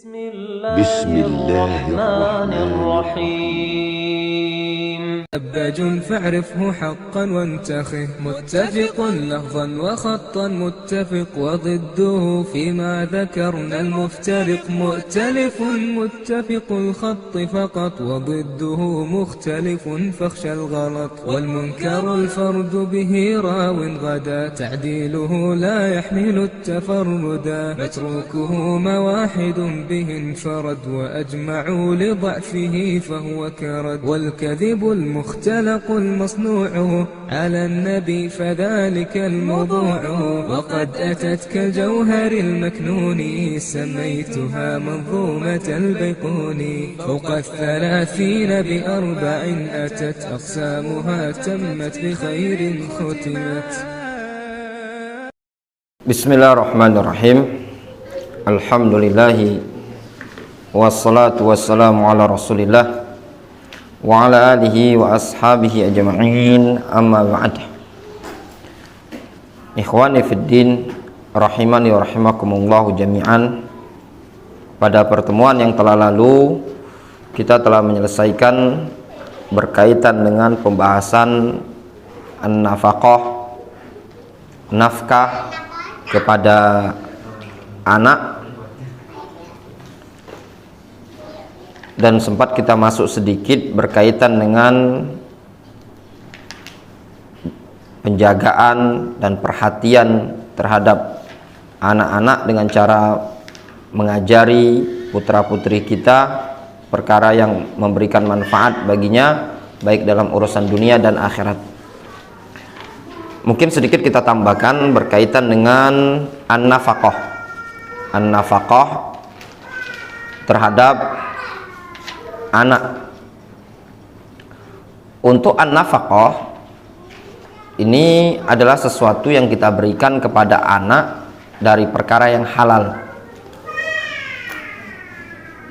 بسم الله الرحمن الرحيم. أبج فاعرفه حقا وانتخه، متفق لفظا وخطا متفق، وضده فيما ذكرنا المفترق، مؤتلف متفق الخط فقط، وضده مختلف فاخشى الغلط، والمنكر الفرد به راو غدا، تعديله لا يحمل التفردا، متروكه مواحد به انفرد، وأجمعوا لضعفه فهو كرد، والكذب المختلق المصنوع على النبي فذلك الموضوع، وقد أتت كالجوهر المكنون سميتها منظومة البيقوني، فوق 30 بأربع أتت أقسامها تمت بخير ختمت. Bismillahirrahmanirrahim. Alhamdulillahi wassalatu wassalamu ala rasulillah wa ala alihi wa ashabihi ajma'in, amma ba'd. Ikhwani fid din, rahimani wa rahimakumullahu jami'an. Pada pertemuan yang telah lalu kita telah menyelesaikan berkaitan dengan pembahasan an-nafaqah, nafkah kepada anak, dan sempat kita masuk sedikit berkaitan dengan penjagaan dan perhatian terhadap anak-anak dengan cara mengajari putra-putri kita perkara yang memberikan manfaat baginya baik dalam urusan dunia dan akhirat. Mungkin sedikit kita tambahkan berkaitan dengan an-nafaqah. An-nafaqah terhadap anak. Untuk an-nafaqah ini adalah sesuatu yang kita berikan kepada anak dari perkara yang halal.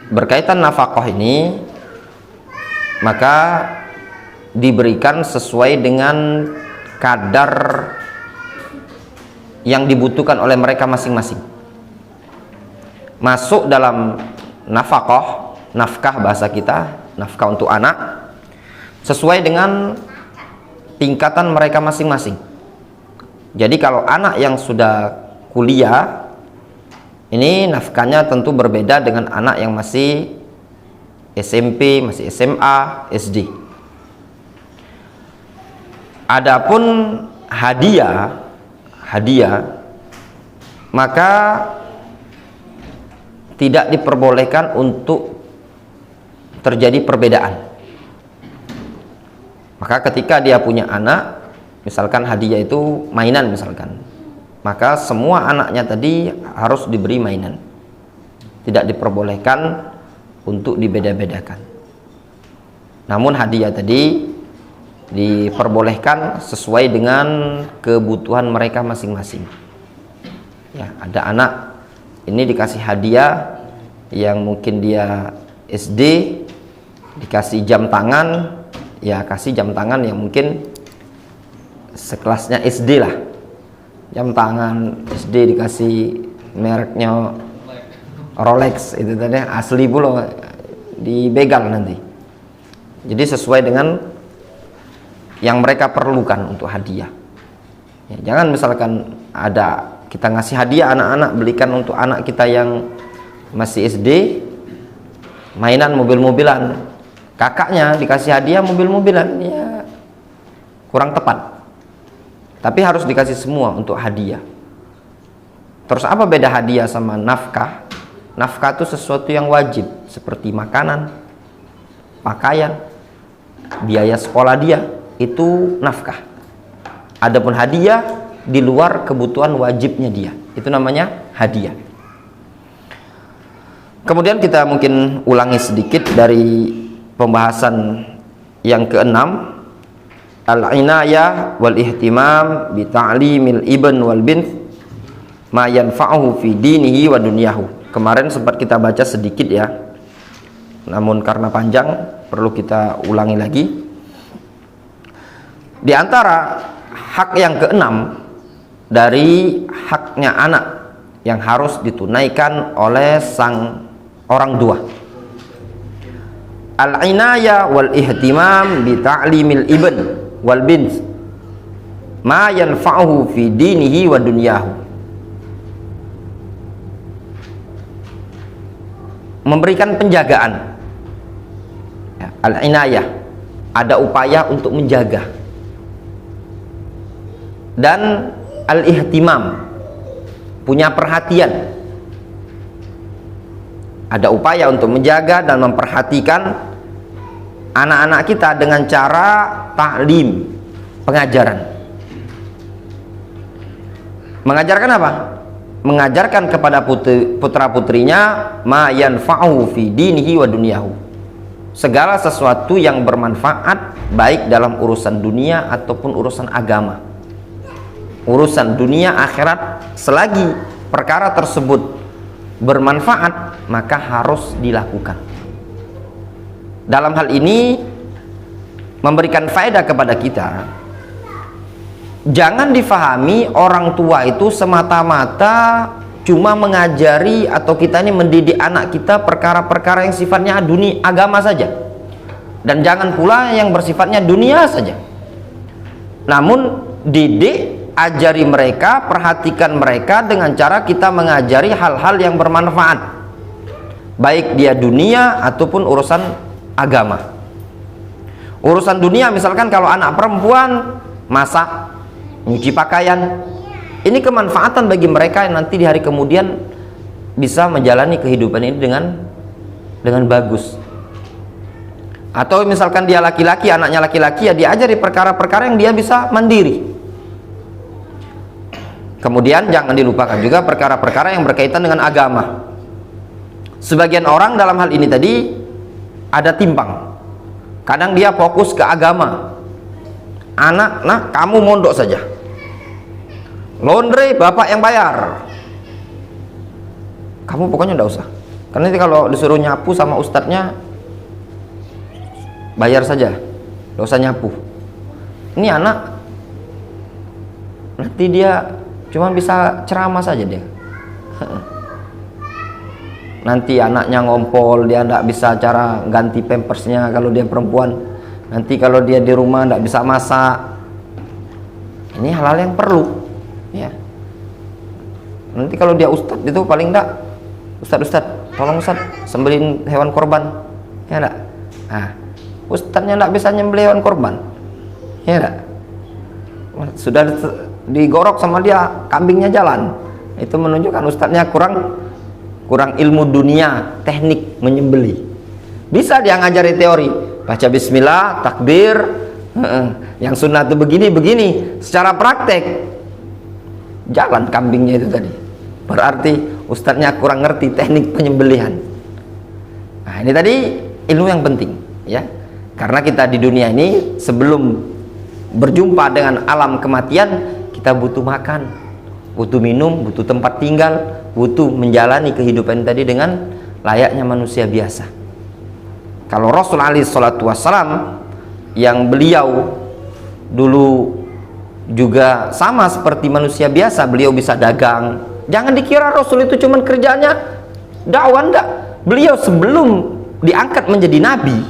Berkaitan nafaqah ini maka diberikan sesuai dengan kadar yang dibutuhkan oleh mereka masing-masing. Masuk dalam nafaqah, nafkah bahasa kita, nafkah untuk anak, sesuai dengan tingkatan mereka masing-masing. Jadi kalau anak yang sudah kuliah, ini nafkahnya tentu berbeda dengan anak yang masih SMP, masih SMA, SD. Adapun hadiah maka tidak diperbolehkan untuk terjadi perbedaan. Maka ketika dia punya anak, misalkan hadiah itu mainan misalkan, maka semua anaknya tadi harus diberi mainan. Tidak diperbolehkan untuk dibeda-bedakan. Namun hadiah tadi diperbolehkan sesuai dengan kebutuhan mereka masing-masing. Ya, ada anak ini dikasih hadiah yang mungkin dia SD, dikasih jam tangan, ya kasih jam tangan yang mungkin sekelasnya SD lah. Jam tangan SD dikasih mereknya Rolex, itu tadi asli pula, dibegal nanti. Jadi sesuai dengan yang mereka perlukan untuk hadiah. Ya, jangan misalkan ada kita ngasih hadiah anak-anak, belikan untuk anak kita yang masih SD mainan mobil-mobilan, kakaknya dikasih hadiah mobil-mobilan, ya kurang tepat. Tapi harus dikasih semua untuk hadiah. Terus apa beda hadiah sama nafkah? Nafkah itu sesuatu yang wajib, seperti makanan, pakaian, biaya sekolah dia, itu nafkah. Adapun hadiah di luar kebutuhan wajibnya dia, itu namanya hadiah. Kemudian kita mungkin ulangi sedikit dari pembahasan yang keenam, al-inayah wal ihtimam bi ta'limil ibn wal bint ma yanfa'uhu fi dinihi wa dunyahu. Kemarin sempat kita baca sedikit ya, namun karena panjang perlu kita ulangi lagi. Di antara hak yang keenam dari haknya anak yang harus ditunaikan oleh sang orang tua. Al-inayah wal ihtimam bi ta'limil ibn wal bint ma yanfa'uhu fi dinihi wa dunyahu. Memberikan penjagaan. Ya, al-inayah, ada upaya untuk menjaga. Dan al-ihtimam, punya perhatian. Ada upaya untuk menjaga dan memperhatikan anak-anak kita dengan cara taklim, pengajaran. Mengajarkan apa? Mengajarkan kepada putra-putrinya ma yanfa'u fi dinihi wa dunyahu, segala sesuatu yang bermanfaat baik dalam urusan dunia ataupun urusan agama, urusan dunia akhirat. Selagi perkara tersebut bermanfaat, maka harus dilakukan. Dalam hal ini memberikan faedah kepada kita. Jangan difahami orang tua itu semata-mata cuma mengajari atau kita ini mendidik anak kita perkara-perkara yang sifatnya dunia, agama saja, dan jangan pula yang bersifatnya dunia saja. Namun didik, ajari mereka, perhatikan mereka dengan cara kita mengajari hal-hal yang bermanfaat, baik dia dunia ataupun urusan agama. Urusan dunia misalkan kalau anak perempuan masak, nyuci pakaian, ini kemanfaatan bagi mereka yang nanti di hari kemudian bisa menjalani kehidupan ini dengan bagus. Atau misalkan dia laki-laki, anaknya laki-laki, ya diajari perkara-perkara yang dia bisa mandiri. Kemudian jangan dilupakan juga perkara-perkara yang berkaitan dengan agama. Sebagian orang dalam hal ini tadi ada timpang. Kadang dia fokus ke agama. Anak, nah kamu mondok saja, laundry bapak yang bayar, kamu pokoknya enggak usah, karena nanti kalau disuruh nyapu sama ustadznya bayar saja, enggak usah nyapu. Ini anak nanti dia cuma bisa ceramah saja dia. Nanti anaknya ngompol, dia enggak bisa cara ganti pampersnya kalau dia perempuan. Nanti kalau dia di rumah tidak bisa masak. Ini hal-hal yang perlu, ya. Nanti kalau dia ustadz itu paling enggak, ustadz, tolong ustadz sembelin hewan korban, ya enggak? Nah, ustadznya enggak bisa nyembelih hewan korban, ya enggak? Sudah digorok sama dia, kambingnya jalan. Itu menunjukkan ustadznya kurang ilmu dunia, teknik menyembelih. Bisa dia ngajari teori, baca bismillah, takbir, yang sunnah itu begini, secara praktek jalan kambingnya itu tadi. Berarti ustadznya kurang ngerti teknik penyembelihan. Nah, ini tadi ilmu yang penting, ya. Karena kita di dunia ini sebelum berjumpa dengan alam kematian, kita butuh makan, butuh minum, butuh tempat tinggal, butuh menjalani kehidupan tadi dengan layaknya manusia biasa. Kalau Rasul alaihi salatu wassalam yang beliau dulu juga sama seperti manusia biasa, beliau bisa dagang. Jangan dikira Rasul itu cuman kerjanya dakwah, enggak. Beliau sebelum diangkat menjadi nabi,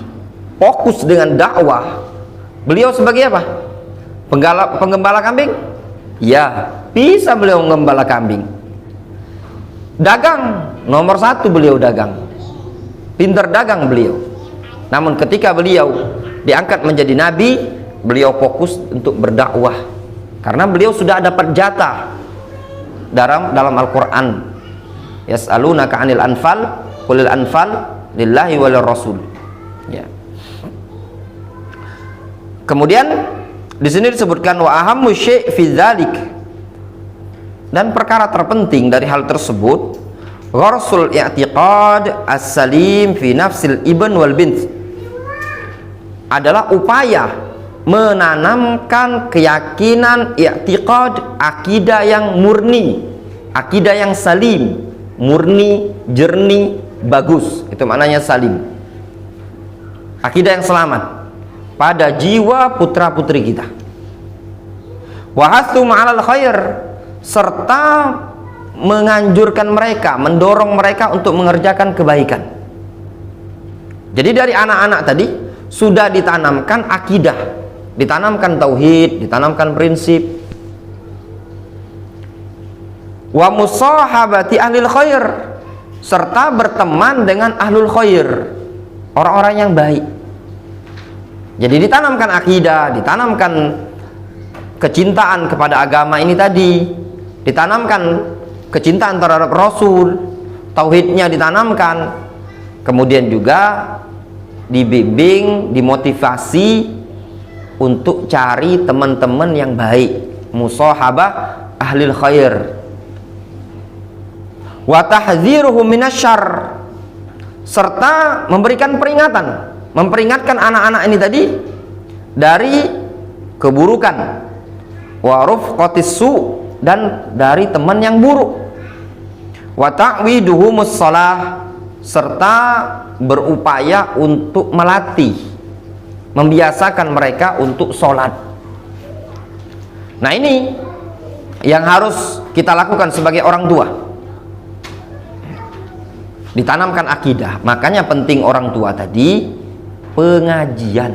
fokus dengan dakwah. Beliau sebagai apa? Penggembala kambing? Ya, bisa beliau menggembala kambing. Dagang, nomor 1 beliau dagang. Pintar dagang beliau. Namun ketika beliau diangkat menjadi nabi, beliau fokus untuk berdakwah. Karena beliau sudah dapat jatah dalam Al-Qur'an. Yas'alunaka 'anil anfal, qulil anfal lillahi walir rasul. Ya. Kemudian di sini disebutkan wa ahammu syai' fi dzalik. Dan perkara terpenting dari hal tersebut, gharsul i'tiqad as-salim fi nafsil ibn wal bint, adalah upaya menanamkan keyakinan, i'tiqad, akidah yang murni, akidah yang salim, murni, jernih, bagus. Itu maknanya salim. Akidah yang selamat pada jiwa putra-putri kita. Wa hathu ma'alal khair, serta menganjurkan mereka, mendorong mereka untuk mengerjakan kebaikan. Jadi dari anak-anak tadi sudah ditanamkan akidah, ditanamkan tauhid, ditanamkan prinsip. Wa musahabati ahlil khair, serta berteman dengan ahlul khair, orang-orang yang baik. Jadi ditanamkan akidah, ditanamkan kecintaan kepada agama ini tadi, ditanamkan kecintaan terhadap Rasul, tauhidnya ditanamkan, kemudian juga dibimbing, dimotivasi untuk cari teman-teman yang baik, musahabah ahlil khair. Wa tahdziruhum minasyarr, serta memberikan peringatan, memperingatkan anak-anak ini tadi dari keburukan, wa rufqatis su, dan dari teman yang buruk, wa ta'widuhumus shalah, serta berupaya untuk melatih, membiasakan mereka untuk sholat. Nah, ini yang harus kita lakukan sebagai orang tua, ditanamkan akidah. Makanya penting orang tua tadi pengajian,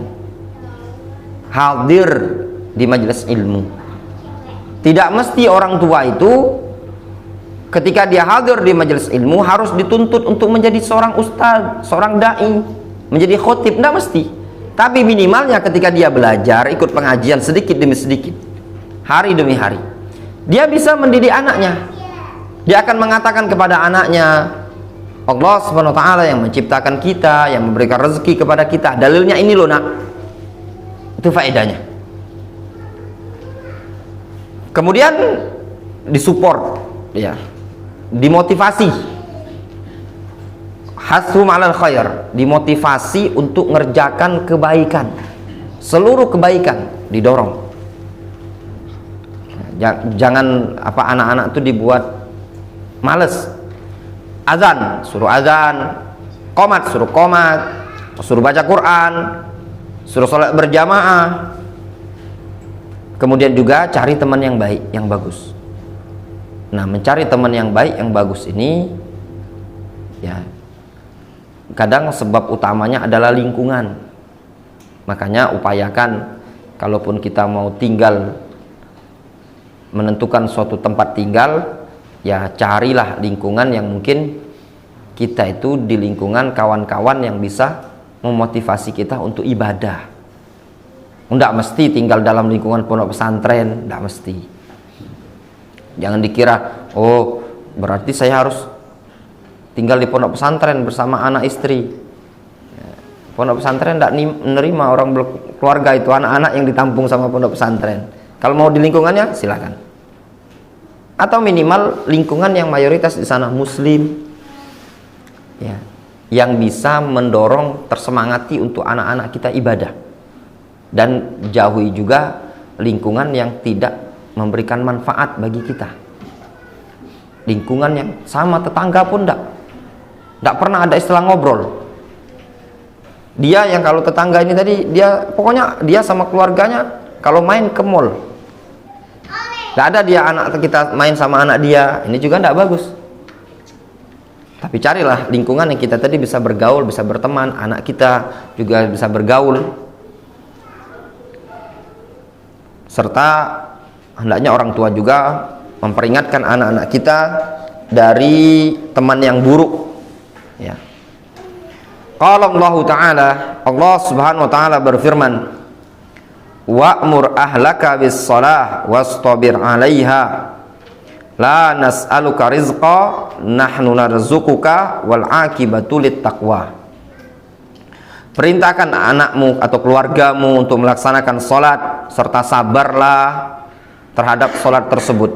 hadir di majelis ilmu. Tidak mesti orang tua itu ketika dia hadir di majelis ilmu harus dituntut untuk menjadi seorang ustaz, seorang dai, menjadi khotib, tidak mesti. Tapi minimalnya ketika dia belajar, ikut pengajian sedikit demi sedikit, hari demi hari, dia bisa mendidik anaknya. Dia akan mengatakan kepada anaknya, Allah Subhanahu wa ta'ala yang menciptakan kita, yang memberikan rezeki kepada kita, dalilnya ini loh nak. Itu faedahnya. Kemudian disupport, ya, dimotivasi, hasum alal khair, dimotivasi untuk ngerjakan kebaikan, seluruh kebaikan didorong. Jangan anak-anak itu dibuat males. Azan, suruh azan, qomat, suruh qomat, suruh baca Quran, suruh sholat berjamaah. Kemudian juga cari teman yang baik, yang bagus. Nah, mencari teman yang baik, yang bagus ini, ya, kadang sebab utamanya adalah lingkungan. Makanya upayakan, kalaupun kita mau tinggal, menentukan suatu tempat tinggal, ya carilah lingkungan yang mungkin kita itu di lingkungan kawan-kawan yang bisa memotivasi kita untuk ibadah. Tidak mesti tinggal dalam lingkungan pondok pesantren, tidak mesti. Jangan dikira, oh berarti saya harus tinggal di pondok pesantren bersama anak istri. Pondok pesantren tidak menerima orang keluarga itu, anak-anak yang ditampung sama pondok pesantren. Kalau mau di lingkungannya silakan. Atau minimal lingkungan yang mayoritas di sana muslim, ya, yang bisa mendorong, tersemangati untuk anak-anak kita ibadah. Dan jauhi juga lingkungan yang tidak memberikan manfaat bagi kita. Lingkungan yang sama tetangga pun tidak pernah ada istilah ngobrol. Dia yang kalau tetangga ini tadi, dia pokoknya dia sama keluarganya kalau main ke mall, tidak ada dia anak kita main sama anak dia, ini juga tidak bagus. Tapi carilah lingkungan yang kita tadi bisa bergaul, bisa berteman, anak kita juga bisa bergaul. Serta hendaknya orang tua juga memperingatkan anak-anak kita dari teman yang buruk, ya. Qala Allah Ta'ala, Allah Subhanahu wa ta'ala berfirman, wa'mur ahlaka bis salah wastabir 'alaiha la nas'aluka rizqa nahnu narzuquka wal 'aqibatu lit taqwa. Perintahkan anakmu atau keluargamu untuk melaksanakan sholat serta sabarlah terhadap sholat tersebut.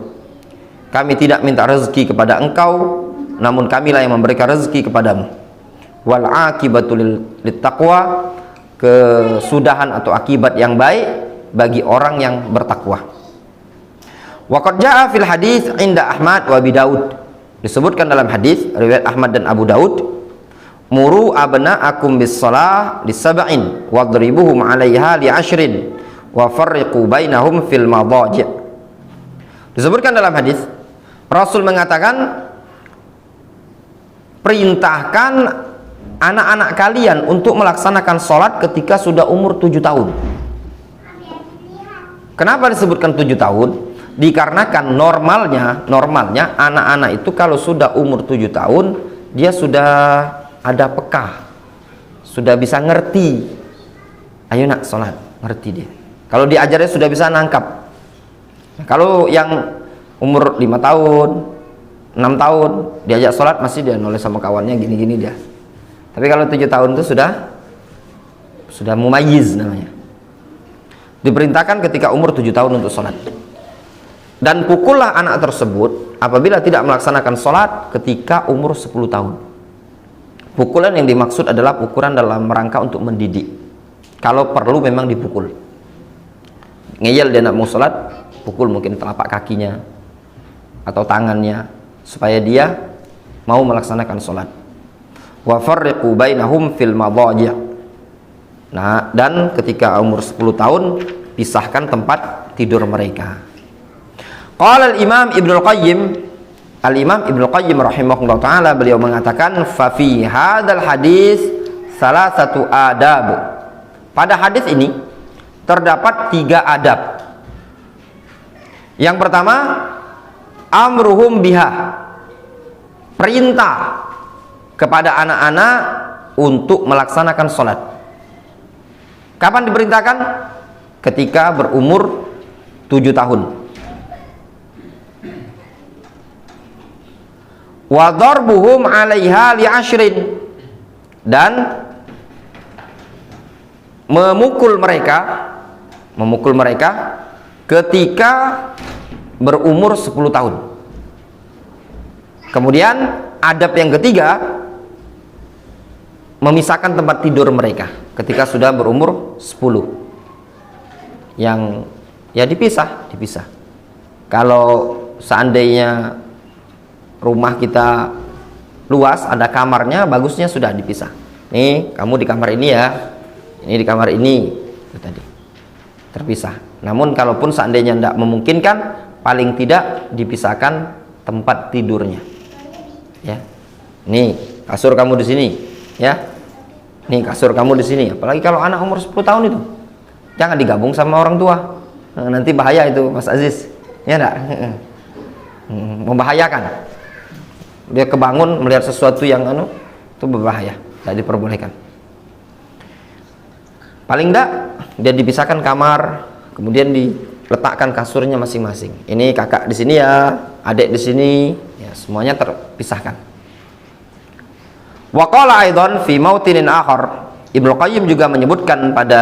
Kami tidak minta rezeki kepada engkau, namun kamilah yang memberikan rezeki kepadamu. Wal 'aqibatu lit taqwa, kesudahan atau akibat yang baik bagi orang yang bertakwa. Wa qad jaa fil hadits inda Ahmad wa Abi Daud, disebutkan dalam hadis riwayat Ahmad dan Abu Daud, muru abna'akum bis shalah li sab'in wadribuhum 'alaiha li 'ashrin wa farriqu bainahum fil madaji'. Disebutkan dalam hadis, Rasul mengatakan, perintahkan anak-anak kalian untuk melaksanakan sholat ketika sudah umur 7 tahun. Kenapa disebutkan 7 tahun? Dikarenakan normalnya anak-anak itu kalau sudah umur 7 tahun dia sudah ada peka, sudah bisa ngerti. Ayo nak sholat, ngerti dia. Kalau diajarnya sudah bisa nangkap. Nah, kalau yang umur 5 tahun 6 tahun diajak sholat masih dia nulis sama kawannya gini-gini dia. Tapi kalau 7 tahun itu sudah mumayyiz namanya. Diperintahkan ketika umur 7 tahun untuk sholat. Dan pukullah anak tersebut apabila tidak melaksanakan sholat ketika umur 10 tahun. Pukulan yang dimaksud adalah pukulan dalam rangka untuk mendidik. Kalau perlu memang dipukul. Ngeyel dia nak mau sholat, pukul mungkin telapak kakinya atau tangannya supaya dia mau melaksanakan sholat. Wa farriqu bainahum fil madhaji'. Nah, dan ketika umur 10 tahun pisahkan tempat tidur mereka. Qala al-Imam Ibnul Qayyim, Al-Imam Ibnul Qayyim rahimahullah taala, beliau mengatakan fa fi hadzal hadis salasatu adab. Pada hadis ini terdapat 3 adab. Yang pertama, amruhum biha, perintah kepada anak-anak untuk melaksanakan sholat. Kapan diperintahkan? Ketika berumur 7 tahun. Wa darbuhum 'alaiha li 'ashrin, dan memukul mereka ketika berumur 10 tahun. Kemudian adab yang ketiga, memisahkan tempat tidur mereka ketika sudah berumur 10. Yang ya dipisah. Kalau seandainya rumah kita luas, ada kamarnya, bagusnya sudah dipisah. Nih, kamu di kamar ini ya. Ini di kamar ini. Itu tadi. Terpisah. Namun kalaupun seandainya tidak memungkinkan, paling tidak dipisahkan tempat tidurnya. Ya. Nih, kasur kamu di sini, ya. Nih, kasur kamu di sini. Apalagi kalau anak umur 10 tahun itu. Jangan digabung sama orang tua. Nanti bahaya itu, Mas Aziz. Ya enggak? Membahayakan. Dia kebangun melihat sesuatu yang itu berbahaya, tidak diperbolehkan. Paling enggak dia dipisahkan kamar, kemudian diletakkan kasurnya masing-masing. Ini kakak di sini ya, adik di sini, ya semuanya terpisahkan. Wa qala aidan fi mautinin akhar, Ibnu Qayyim juga menyebutkan pada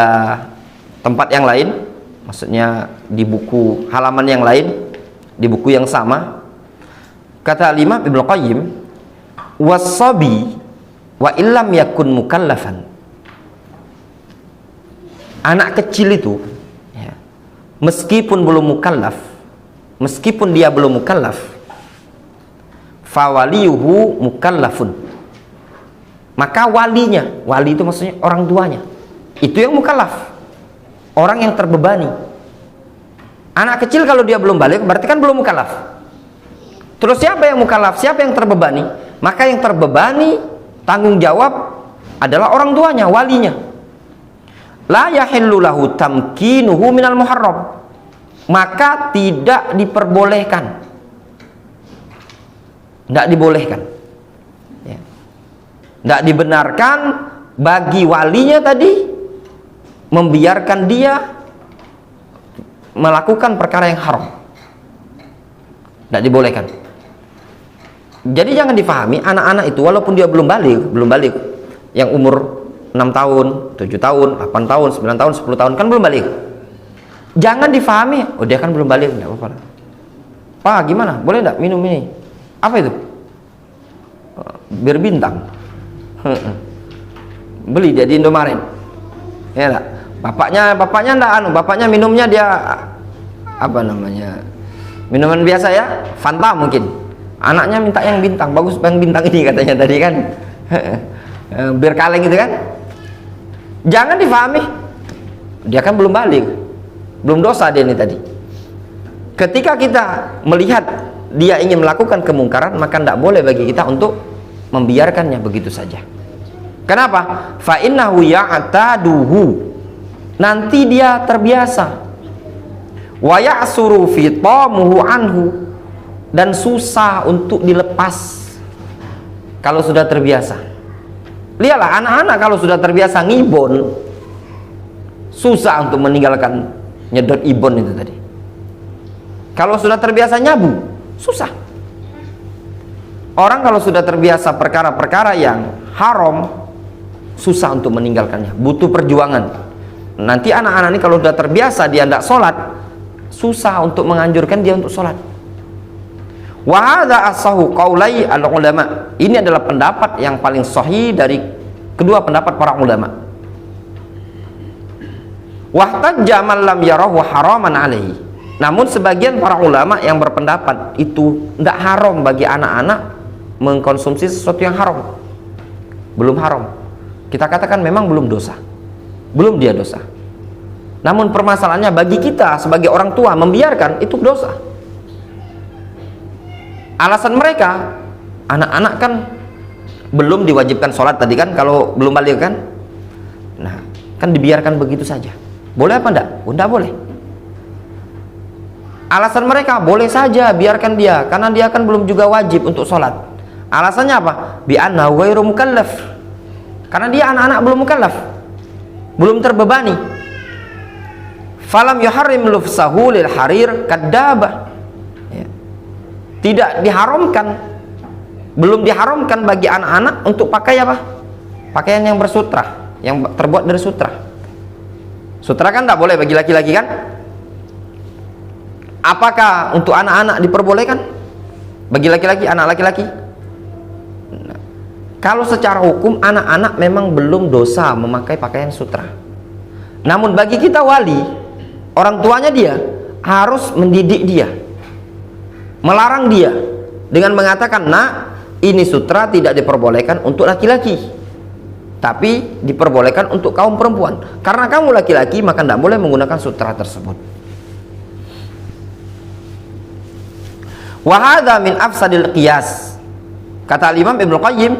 tempat yang lain, maksudnya di buku halaman yang lain, di buku yang sama. Kata Imam Ibnu Qayyim, wasabi wa illam yakun mukallafan. Anak kecil itu ya, meskipun belum mukallaf, meskipun dia belum mukallaf, fawaliyuhu mukallafun, maka walinya, wali itu maksudnya orang tuanya, itu yang mukallaf, orang yang terbebani. Anak kecil kalau dia belum balik berarti kan belum mukallaf. Terus siapa yang mukallaf? Siapa yang terbebani? Maka yang terbebani tanggung jawab adalah orang tuanya, walinya. La yahillu lahu tamkinuhu minal muharram, maka tidak diperbolehkan, tidak dibolehkan, ya. Tidak dibenarkan bagi walinya tadi membiarkan dia melakukan perkara yang haram. Tidak dibolehkan. Jadi jangan difahami anak-anak itu walaupun dia belum balik, yang umur 6 tahun, 7 tahun, 8 tahun, 9 tahun, 10 tahun kan belum balik. Jangan difahami, oh dia kan belum balik, enggak apa-apa. Pak, gimana? Boleh enggak minum ini? Apa itu? Bir bintang. Beli dia di Indomaret. Ya enggak? Bapaknya enggak bapaknya minumnya dia apa namanya? Minuman biasa ya, Fanta mungkin. Anaknya minta yang bintang, bagus bang bintang ini katanya tadi kan. Bir kaleng itu kan. Jangan difahami, dia kan belum balik, belum dosa dia ini tadi. Ketika kita melihat dia ingin melakukan kemungkaran, maka tidak boleh bagi kita untuk membiarkannya begitu saja. Kenapa? Fa innahu ya'taduhu, nanti dia terbiasa. Wa ya'suru fitamuhu anhu, dan susah untuk dilepas kalau sudah terbiasa. Lihatlah anak-anak kalau sudah terbiasa ngibon, susah untuk meninggalkan nyedot ibon itu tadi. Kalau sudah terbiasa nyabu, susah. Orang kalau sudah terbiasa perkara-perkara yang haram, susah untuk meninggalkannya, butuh perjuangan. Nanti anak-anak ini kalau sudah terbiasa dia tidak sholat, susah untuk menganjurkan dia untuk sholat. Wa hadza asahu qaulai al-ulama, ini adalah pendapat yang paling sahih dari kedua pendapat para ulama. Wahtajja man lam yarahu haraman alaihi, namun sebagian para ulama yang berpendapat itu tidak haram bagi anak-anak mengkonsumsi sesuatu yang haram. Belum haram, kita katakan memang belum dosa, belum dia dosa. Namun permasalahannya bagi kita sebagai orang tua membiarkan itu dosa. Alasan mereka, anak-anak kan belum diwajibkan sholat tadi kan, kalau belum balik kan, nah kan dibiarkan begitu saja. Boleh apa enggak? Oh, enggak boleh. Alasan mereka, boleh saja biarkan dia, karena dia kan belum juga wajib untuk sholat. Alasannya apa? Bi'annahu ghairu mukallaf, karena dia anak-anak belum mukallaf, belum terbebani. Falam yuharrim lufsahu lil harir kadaba, ya. Tidak diharamkan, belum diharamkan bagi anak-anak untuk pakai apa? Pakaian yang bersutra, yang terbuat dari sutra. Sutra kan tidak boleh bagi laki-laki kan? Apakah untuk anak-anak diperbolehkan? Bagi laki-laki, anak laki-laki? Nah, kalau secara hukum anak-anak memang belum dosa memakai pakaian sutra. Namun bagi kita wali, orang tuanya dia harus mendidik dia, melarang dia dengan mengatakan, nak, ini sutra tidak diperbolehkan untuk laki-laki, tapi diperbolehkan untuk kaum perempuan. Karena kamu laki-laki maka tidak boleh menggunakan sutra tersebut. Wa hadza min afsadil qiyas, kata Imam Ibnu Qayyim.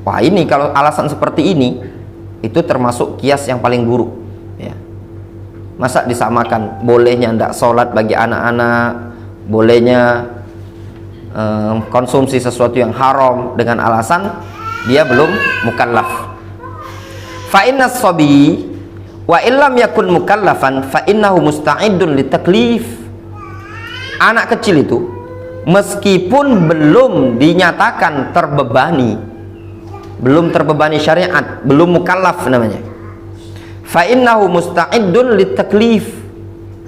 Wah, ini kalau alasan seperti ini itu termasuk kias yang paling buruk, ya. Masa disamakan bolehnya tidak sholat bagi anak-anak, bolehnya konsumsi sesuatu yang haram dengan alasan dia belum mukallaf. Fa inna as-sabi wa illam yakun mukallafan fa innahu musta'iddun litaklif. Anak kecil itu meskipun belum dinyatakan terbebani, belum terbebani syariat, belum mukallaf namanya, fa innahu musta'iddun litaklif,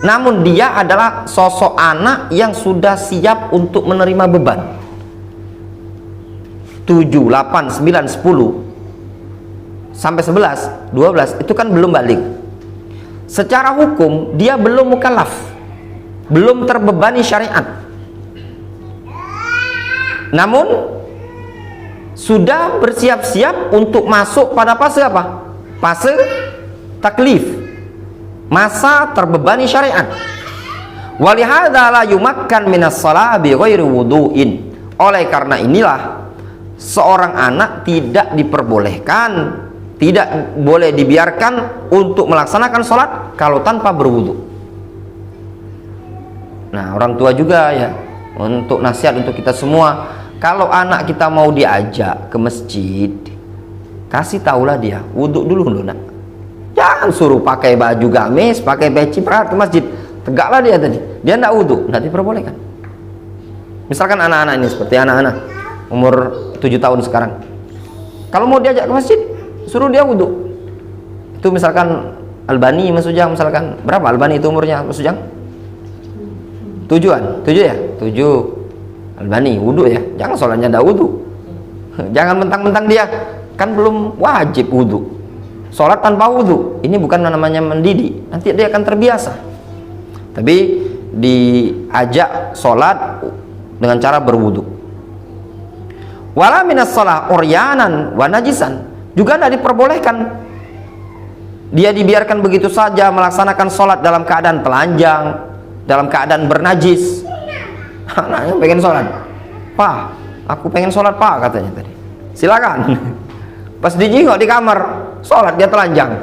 namun dia adalah sosok anak yang sudah siap untuk menerima beban. 7, 8, 9, 10 sampai 11, 12 itu kan belum balik. Secara hukum dia belum mukallaf, belum terbebani syariat, namun sudah bersiap-siap untuk masuk pada fase apa? Fase taklif, masa terbebani syariat. Walihadza la yumakkan minas shalah bi ghairi wudu'in. Oleh karena inilah seorang anak tidak diperbolehkan, tidak boleh dibiarkan untuk melaksanakan sholat kalau tanpa berwudu. Nah, orang tua juga ya, untuk nasihat untuk kita semua, kalau anak kita mau diajak ke masjid, kasih tahulah dia wudu dulu nak. Jangan suruh pakai baju gamis, pakai peci berangkat ke masjid. Tegaklah dia tadi, dia tidak wudu, tidak diperbolehkan. Misalkan anak-anak ini seperti anak-anak umur 7 tahun sekarang, kalau mau diajak ke masjid, suruh dia wudu. Itu misalkan Albani Mas Ujang, misalkan berapa Albani itu umurnya Mas Ujang? 7-an, 7 ya? 7 Albani wudu ya, jangan sholatnya tidak wudu. Jangan mentang-mentang dia kan belum wajib wudu, sholat tanpa wudu. Ini bukan namanya mendidik, nanti dia akan terbiasa. Tapi diajak sholat dengan cara berwudu. Wala minas shalah uryanan wa najisan, juga tidak diperbolehkan dia dibiarkan begitu saja melaksanakan sholat dalam keadaan telanjang, dalam keadaan bernajis. Anaknya pengen sholat. Pak, aku pengen sholat pak, katanya tadi. Silakan. Pas dijenguk di kamar, sholat dia telanjang.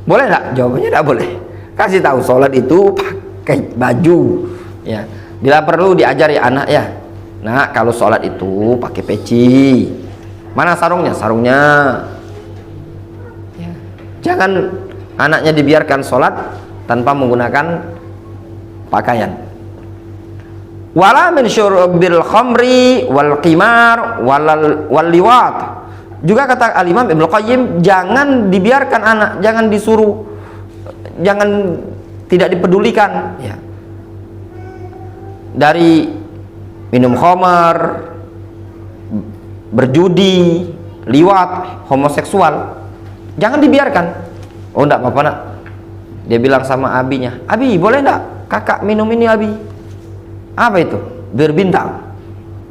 Boleh nggak? Jawabannya nggak boleh. Kasih tahu sholat itu pakai baju. Ya, bila perlu diajari anak ya. Nah, kalau sholat itu pakai peci. Mana sarungnya? Sarungnya. Ya. Jangan anaknya dibiarkan sholat tanpa menggunakan pakaian. Wala min syurbil khamri wal qimar wal liwat. Juga kata Al-Imam Ibnu Qayyim, jangan dibiarkan anak, jangan disuruh, jangan tidak dipedulikan ya. Dari minum khamar, berjudi, liwat, homoseksual, jangan dibiarkan. Oh enggak apa-apa nak. Dia bilang sama abinya, "Abi, boleh enggak kakak minum ini, Abi?" Apa itu? Bir bintang.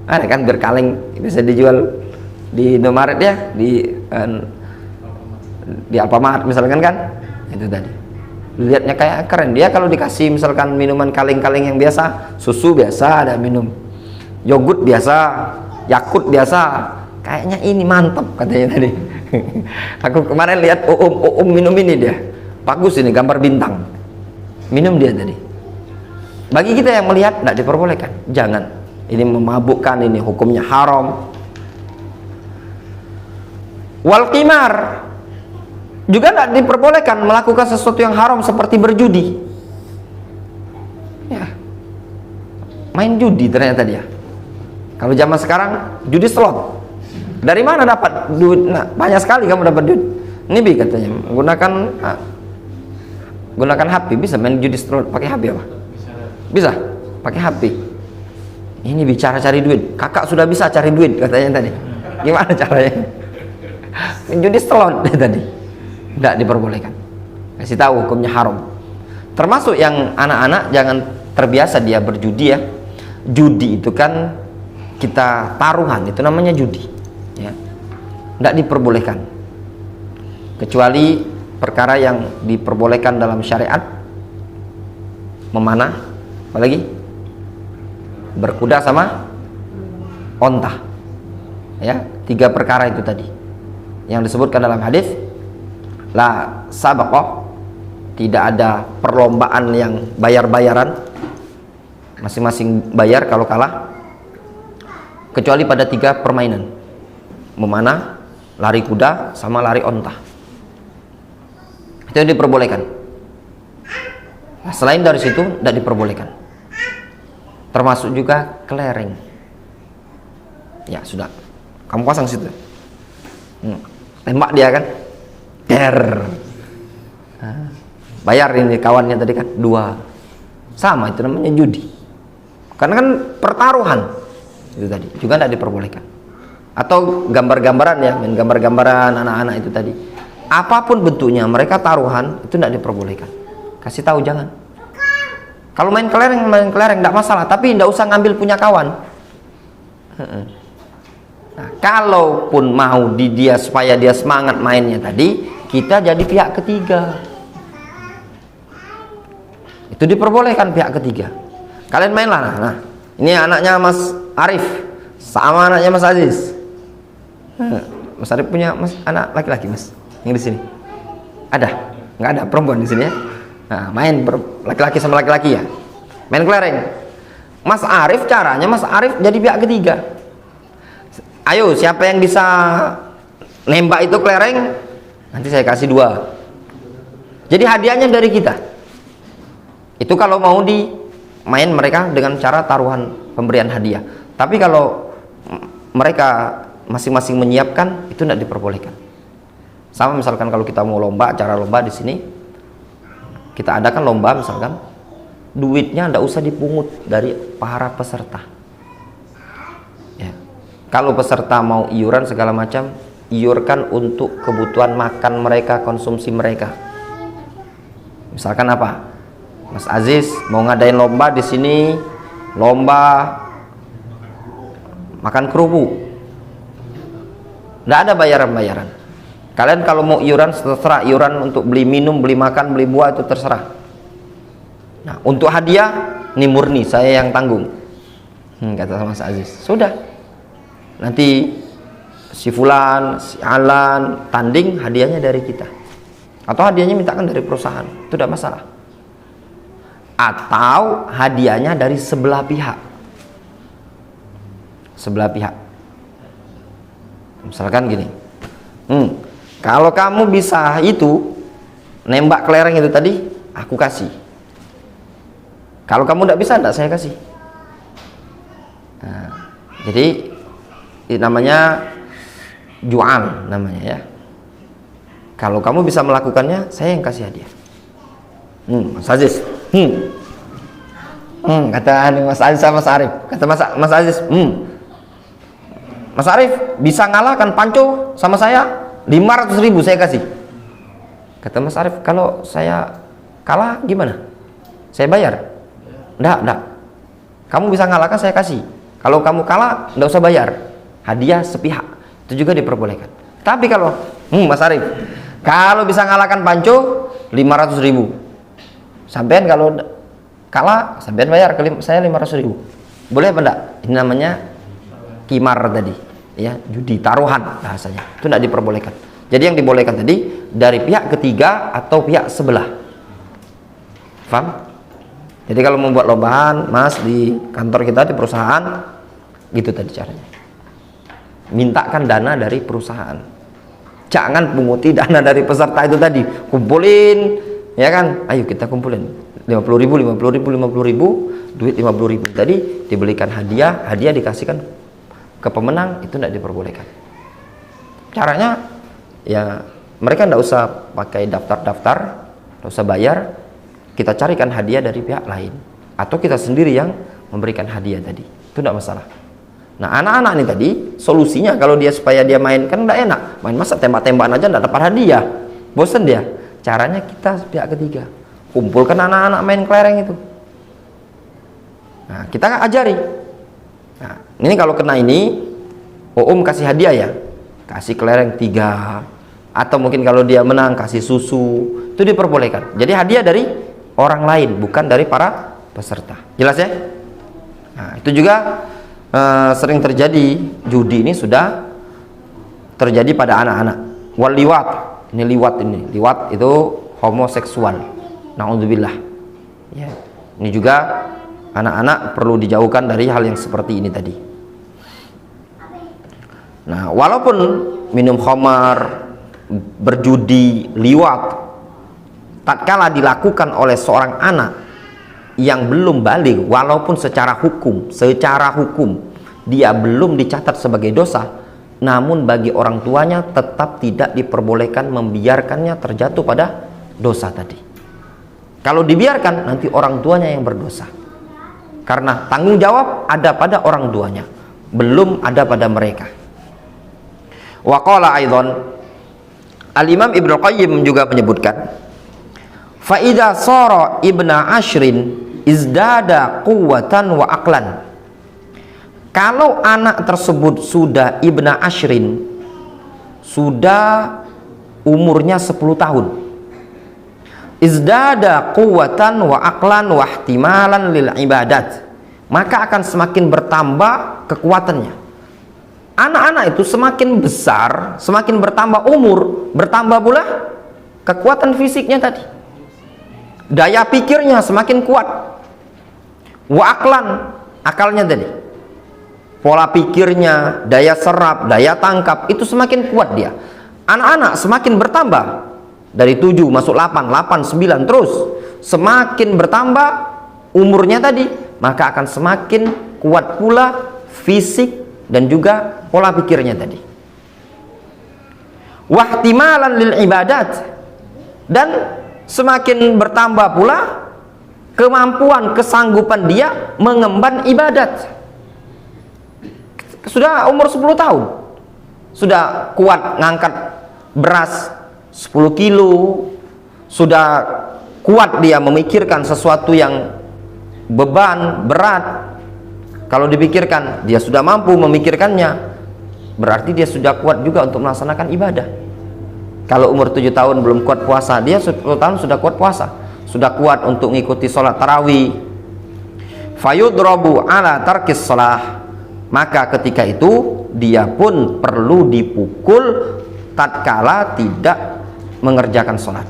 Ada kan bir kaleng, bisa dijual di Indomaret ya, di Alfamart misalkan kan. Itu tadi. Lihatnya kayak keren. Dia kalau dikasih misalkan minuman kaleng-kaleng yang biasa, susu biasa ada minum, yogurt biasa, Yakult biasa, kayaknya ini mantap katanya tadi. Aku kemarin lihat minum ini, dia bagus ini, gambar bintang, minum dia tadi. Bagi kita yang melihat tidak diperbolehkan, jangan, ini memabukkan, ini hukumnya haram. Wal qimar juga tidak diperbolehkan melakukan sesuatu yang haram seperti berjudi ya, main judi ternyata dia. Kalau zaman sekarang judi slot, dari mana dapat duit? Nah, banyak sekali kamu dapat duit. Ini bi katanya gunakan HP, bisa main judi slot pakai HP apa? Bisa pakai HP. Ini bicara cari duit, kakak sudah bisa cari duit katanya tadi. Gimana caranya? Main judi slot tadi. Tidak diperbolehkan. Kasih tahu hukumnya haram. Termasuk yang anak-anak jangan terbiasa dia berjudi ya. Judi itu kan kita taruhan, itu namanya judi ya. Tidak diperbolehkan kecuali perkara yang diperbolehkan dalam syariat. Memanah, apalagi berkuda sama onta ya, 3 perkara itu tadi yang disebutkan dalam hadis. La sabaqah, tidak ada perlombaan yang bayar-bayaran, masing-masing bayar kalau kalah, kecuali pada 3 permainan: memanah, lari kuda, sama lari onta. Itu yang diperbolehkan. Nah, selain dari situ tidak diperbolehkan. Termasuk juga kelereng. Ya sudah, kamu pasang situ. Tembak dia kan, bayar ini kawannya tadi kan 2, sama, itu namanya judi. Karena kan pertaruhan itu tadi, juga tidak diperbolehkan. Atau gambar-gambaran ya, main gambar-gambaran anak-anak itu tadi, apapun bentuknya mereka taruhan, itu tidak diperbolehkan. Kasih tahu jangan. Kalau main kelereng tidak masalah, tapi tidak usah ngambil punya kawan. Nah, kalaupun mau dia supaya dia semangat mainnya tadi, kita jadi pihak ketiga. Itu diperbolehkan pihak ketiga. Kalian mainlah. Nah, ini anaknya Mas Arif sama anaknya Mas Aziz. Mas Arif punya anak laki-laki, Mas, yang di sini ada? Nggak ada perempuan di sini ya. Nah, main laki-laki sama laki-laki ya, main kelereng. Mas Arif, caranya Mas Arif jadi pihak ketiga. Ayo, siapa yang bisa nembak itu kelereng, nanti saya kasih 2. Jadi hadiahnya dari kita. Itu kalau mau main mereka dengan cara taruhan pemberian hadiah. Tapi kalau mereka masing-masing menyiapkan, itu tidak diperbolehkan. Sama misalkan kalau kita mau lomba, acara lomba di sini, kita adakan lomba misalkan, duitnya tidak usah dipungut dari para peserta. Ya. Kalau peserta mau iuran segala macam, iurkan untuk kebutuhan makan mereka, konsumsi mereka. Misalkan apa? Mas Aziz mau ngadain lomba di sini, lomba makan kerupuk. Tidak ada bayaran-bayaran. Kalian kalau mau iuran, terserah. Iuran untuk beli minum, beli makan, beli buah, itu terserah. Nah, untuk hadiah, ini murni saya yang tanggung. Kata Mas Aziz, sudah. Nanti si Fulan, si Alan tanding, hadiahnya dari kita. Atau hadiahnya mintakan dari perusahaan, itu tidak masalah. Atau hadiahnya dari sebelah pihak. Sebelah pihak. Misalkan gini, kalau kamu bisa itu nembak kelereng itu tadi, aku kasih. Kalau kamu tidak bisa, tidak saya kasih. Nah, jadi ini namanya jual namanya ya. Kalau kamu bisa melakukannya, saya yang kasih hadiah. Mas Aziz, kata Mas Aziz sama Mas Arif, kata Mas Aziz, Mas Arif bisa ngalahkan Panco sama saya 500.000 saya kasih. Kata Mas Arif, kalau saya kalah gimana? Saya bayar? Enggak. Kamu bisa ngalahkan, saya kasih. Kalau kamu kalah, enggak usah bayar. Hadiah sepihak. Itu juga diperbolehkan. Tapi kalau, Mas Arif, kalau bisa ngalahkan Panco 500.000. Sampean kalau kalah, sampean bayar ke saya 500.000. Boleh apa enggak? Ini namanya kimar tadi. Ya, judi, taruhan bahasanya. Itu enggak diperbolehkan. Jadi yang dibolehkan tadi dari pihak ketiga atau pihak sebelah. Paham? Jadi kalau membuat lombahan, Mas, di kantor kita, di perusahaan, gitu tadi caranya. Mintakan dana dari perusahaan. Jangan punguti dana dari peserta itu tadi. Kumpulin, ya kan? Ayo kita kumpulin 50.000, duit 50.000 tadi dibelikan hadiah, hadiah dikasihkan ke pemenang, itu tidak diperbolehkan. Caranya ya mereka tidak usah pakai daftar-daftar, tidak usah bayar, kita carikan hadiah dari pihak lain atau kita sendiri yang memberikan hadiah tadi, itu tidak masalah. Nah anak-anak ini tadi solusinya kalau dia supaya dia main, kan tidak enak main, masa tembak-tembakan aja tidak dapat hadiah, bosan dia. Caranya kita pihak ketiga kumpulkan anak-anak main kelereng itu, nah kita ajari. Nah ini kalau kena ini, kasih hadiah ya, kasih kelereng 3, atau mungkin kalau dia menang kasih susu, itu diperbolehkan. Jadi hadiah dari orang lain, bukan dari para peserta. Jelas ya? Nah, itu juga sering terjadi. Judi ini sudah terjadi pada anak-anak. Wal liwat, ini liwat itu homoseksual. Na'udzubillah. Ya. Ini juga anak-anak perlu dijauhkan dari hal yang seperti ini tadi. Nah, walaupun minum khamar, berjudi, liwat, tatkala dilakukan oleh seorang anak yang belum baligh, walaupun secara hukum dia belum dicatat sebagai dosa, namun bagi orang tuanya tetap tidak diperbolehkan membiarkannya terjatuh pada dosa tadi. Kalau dibiarkan, nanti orang tuanya yang berdosa, karena tanggung jawab ada pada orang tuanya, belum ada pada mereka. Wa qala aidan, Al-Imam Ibnu Qayyim juga menyebutkan, fa idza sara ibna ashrin izdada quwwatan wa aqlan. Kalau anak tersebut sudah ibna ashrin, sudah umurnya 10 tahun, izdada quwwatan wa aqlan wa ihtimalan lil ibadat, maka akan semakin bertambah kekuatannya. Anak-anak itu semakin besar, semakin bertambah umur, bertambah pula kekuatan fisiknya tadi, daya pikirnya semakin kuat. Wa aqlan, akalnya tadi, pola pikirnya, daya serap, daya tangkap itu semakin kuat dia. Anak-anak semakin bertambah, dari 7 masuk 8, 9 terus semakin bertambah umurnya tadi, maka akan semakin kuat pula fisik dan juga pola pikirnya tadi. Wahtimalan lil ibadat, dan semakin bertambah pula kemampuan, kesanggupan dia mengemban ibadat. Sudah umur 10 tahun sudah kuat ngangkat beras 10 kilo, sudah kuat dia memikirkan sesuatu yang beban berat. Kalau dipikirkan, dia sudah mampu memikirkannya, berarti dia sudah kuat juga untuk melaksanakan ibadah. Kalau umur 7 tahun belum kuat puasa, dia 10 tahun sudah kuat puasa, sudah kuat untuk mengikuti sholat tarawih. fayudrabu ala tarkis shalah, maka ketika itu dia pun perlu dipukul tatkala tidak mengerjakan sholat.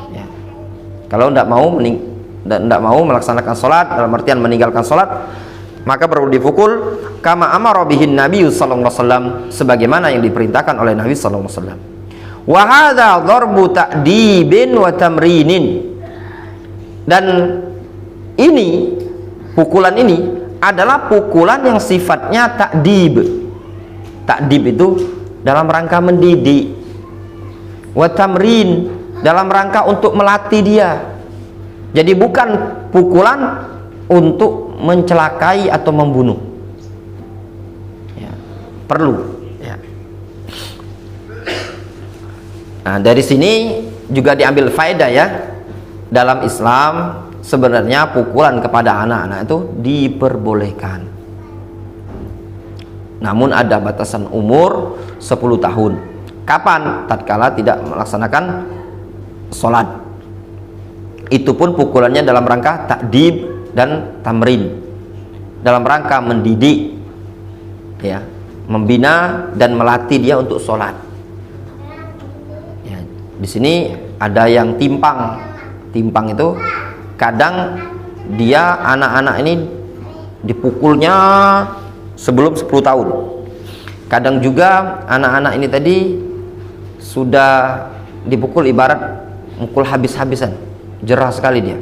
Ya. Kalau tidak mau melaksanakan sholat, dalam artian meninggalkan sholat, maka perlu dipukul kama amara bihin Nabi sallallahu alaihi wasallam, sebagaimana yang diperintahkan oleh Nabi sallallahu alaihi wasallam. Wa hadza darbu ta'dibin wa tamrinin, dan ini pukulan ini adalah pukulan yang sifatnya ta'dib. Ta'dib itu dalam rangka mendidik, wa tamrin dalam rangka untuk melatih dia. Jadi bukan pukulan untuk mencelakai atau membunuh. Ya, perlu. Ya. Nah, dari sini juga diambil faedah ya, dalam Islam sebenarnya pukulan kepada anak-anak itu diperbolehkan, namun ada batasan umur 10 tahun. Kapan? Tatkala tidak melaksanakan sholat. Itu pun pukulannya dalam rangka ta'dib dan tamrin, dalam rangka mendidik, ya, membina dan melatih dia untuk sholat. Ya, di sini ada yang timpang. Timpang itu kadang dia anak-anak ini dipukulnya sebelum 10 tahun. Kadang juga anak-anak ini tadi sudah dipukul ibarat mukul habis-habisan, jerah sekali dia.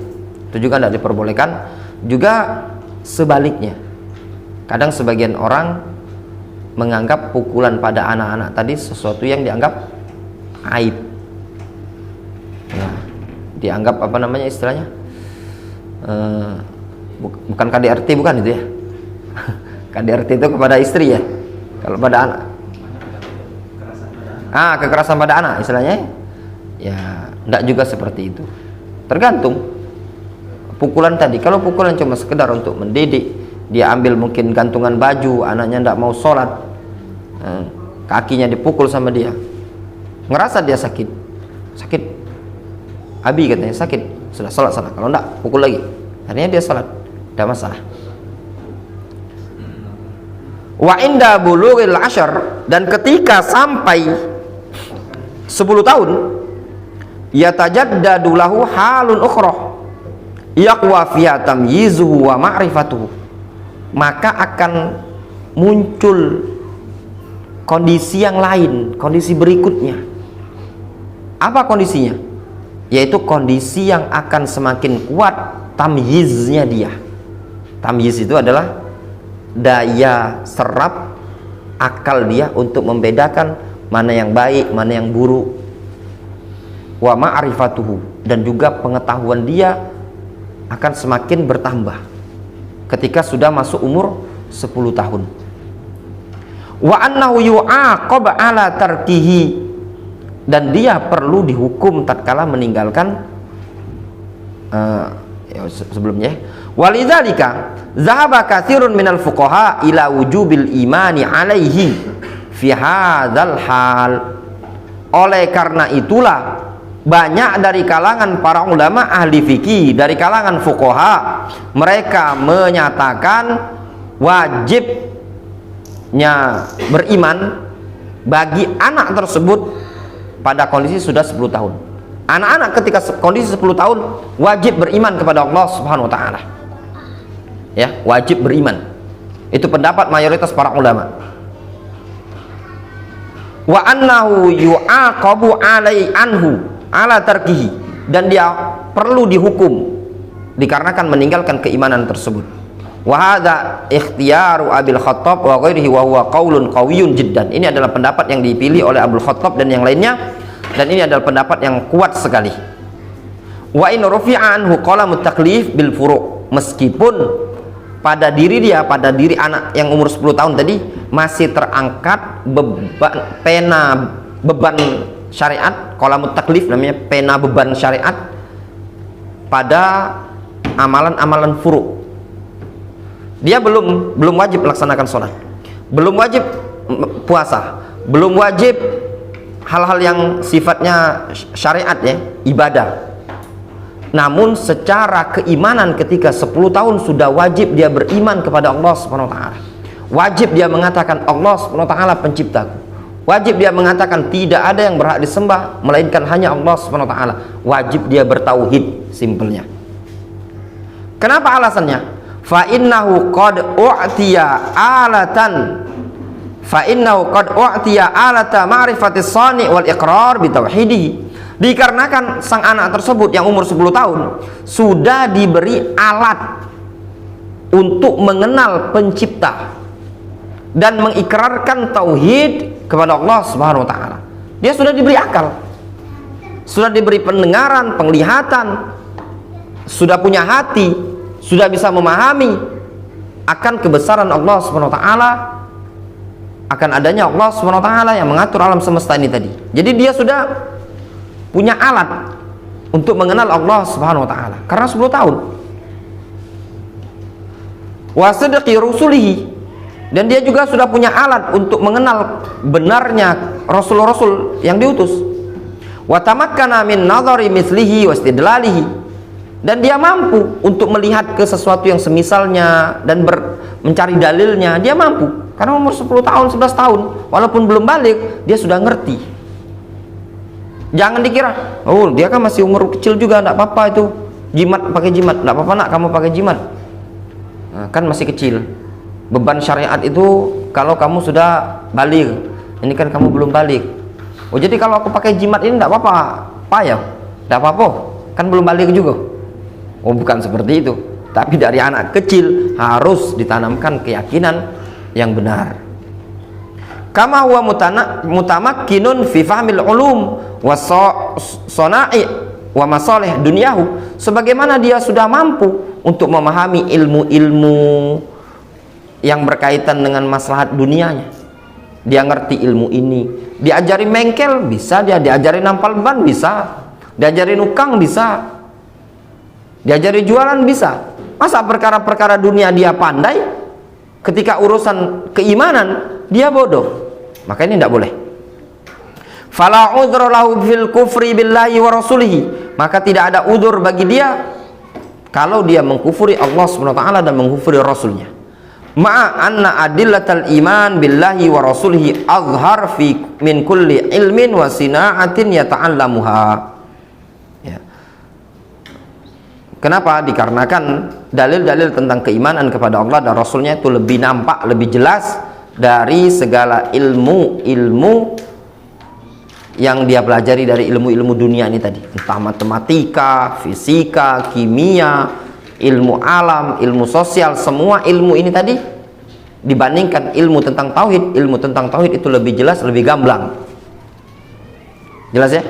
Itu juga tidak diperbolehkan. Juga sebaliknya, kadang sebagian orang menganggap pukulan pada anak-anak tadi sesuatu yang dianggap aib, ya, dianggap apa namanya istilahnya, bukan KDRT, bukan itu ya. KDRT itu kepada istri ya, kalau pada anak kekerasan pada anak istilahnya ya, tidak juga seperti itu. Tergantung pukulan tadi. Kalau pukulan cuma sekedar untuk mendidik, dia ambil mungkin gantungan baju, anaknya tidak mau sholat, kakinya dipukul sama dia, ngerasa dia sakit, Abi katanya sakit, sudah sholat sana, kalau tidak pukul lagi, akhirnya dia sholat, tidak masalah. Wa inda bulughil ashar, dan ketika sampai 10 tahun, yatajaddadu lahu halun ukhra yaqwa fiha tamyizuhu wa ma'rifatuhu, maka akan muncul kondisi yang lain, kondisi berikutnya. Apa kondisinya? Yaitu kondisi yang akan semakin kuat tamyiznya dia. Tamyiz itu adalah daya serap akal dia untuk membedakan mana yang baik, mana yang buruk. Wa ma'rifatuhu, dan juga pengetahuan dia akan semakin bertambah ketika sudah masuk umur 10 tahun. Wa annahu yu'aqab ala tarkihi, dan dia perlu dihukum tatkala meninggalkan sebelumnya. Walidzalika zahaba katsirun minal fuqaha ila wujubil imani alaihi fi hadzal hal. Oleh karena itulah banyak dari kalangan para ulama ahli fikih, dari kalangan fuqaha, mereka menyatakan wajibnya beriman bagi anak tersebut pada kondisi sudah 10 tahun. Anak-anak ketika kondisi 10 tahun wajib beriman kepada Allah Subhanahu wa taala. Ya, wajib beriman. Itu pendapat mayoritas para ulama. Wa annahu yu'aqabu alai anhu ala tarkihi, dan dia perlu dihukum dikarenakan meninggalkan keimanan tersebut. Wa hadza ikhtiyaru Abil Khattab wa ghairihi wa huwa qaulun qawiyyun jiddan. Ini adalah pendapat yang dipilih oleh Abdul Khattab dan yang lainnya, dan ini adalah pendapat yang kuat sekali. Wa in rufi'a anhu qalamut taklif bil furu', meskipun pada diri dia, pada diri anak yang umur 10 tahun tadi masih terangkat beban syariat, qalamut taklif namanya, pena beban syariat pada amalan-amalan furu'. Dia belum wajib melaksanakan sholat, belum wajib puasa, belum wajib hal-hal yang sifatnya syariat ya, ibadah. Namun secara keimanan ketika 10 tahun sudah wajib dia beriman kepada Allah Subhanahu wa taala. Wajib dia mengatakan Allah Subhanahu wa taala penciptaku. Wajib dia mengatakan tidak ada yang berhak disembah melainkan hanya Allah Subhanahu wa taala. Wajib dia bertauhid, simpelnya. Kenapa alasannya? Fa innahu qad u'tiya alatan alata ma'rifatis sani wal iqrar bi tauhidihi. Dikarenakan sang anak tersebut yang umur 10 tahun sudah diberi alat untuk mengenal pencipta dan mengikrarkan tauhid kepada Allah Subhanahu wa taala. Dia sudah diberi akal, sudah diberi pendengaran, penglihatan, sudah punya hati, sudah bisa memahami akan kebesaran Allah Subhanahu wa taala, akan adanya Allah Subhanahu wa taala yang mengatur alam semesta ini tadi. Jadi dia sudah punya alat untuk mengenal Allah Subhanahu wa taala karena 10 tahun. Wa sidqi rusulihi, dan dia juga sudah punya alat untuk mengenal benarnya rasul-rasul yang diutus. Wa tamakkana min nadhari mithlihi wa istidlalihi, dan dia mampu untuk melihat ke sesuatu yang semisalnya dan mencari dalilnya. Dia mampu karena umur 10 tahun, 11 tahun, walaupun belum balik dia sudah ngerti. Jangan dikira, oh dia kan masih umur kecil juga, enggak apa-apa itu jimat, pakai jimat, enggak apa-apa nak kamu pakai jimat. Nah, kan masih kecil. Beban syariat itu kalau kamu sudah balik, ini kan kamu belum balik. Oh jadi kalau aku pakai jimat ini enggak apa-apa, payah, enggak apa-apa, kan belum balik juga. Oh bukan seperti itu, tapi dari anak kecil harus ditanamkan keyakinan yang benar. Kama huwa mutamakkinun fi fahmil ulum wa sona'i wa masalih dunyahu, sebagaimana dia sudah mampu untuk memahami ilmu-ilmu yang berkaitan dengan maslahat dunianya. Dia ngerti ilmu ini, diajari mengkel bisa, dia diajari nampal ban bisa, diajari nukang bisa, diajari jualan bisa. Masa perkara-perkara dunia dia pandai, ketika urusan keimanan dia bodoh? Maka ini tidak boleh. Fala udhra lahu fil kufri billahi wa rasulihi, maka tidak ada udzur bagi dia kalau dia mengkufuri Allah Subhanahu wa taala dan mengkufuri rasulnya. Ma'a anna adillatal iman billahi wa rasulihi azhar fi min kulli ilmin wa sina'atin yata'allamuha. Ya. Kenapa? Dikarenakan dalil-dalil tentang keimanan kepada Allah dan rasulnya itu lebih nampak, lebih jelas dari segala ilmu-ilmu yang dia pelajari dari ilmu-ilmu dunia ini tadi, entah matematika, fisika, kimia, ilmu alam, ilmu sosial, semua ilmu ini tadi dibandingkan ilmu tentang tauhid itu lebih jelas, lebih gamblang. Jelas ya?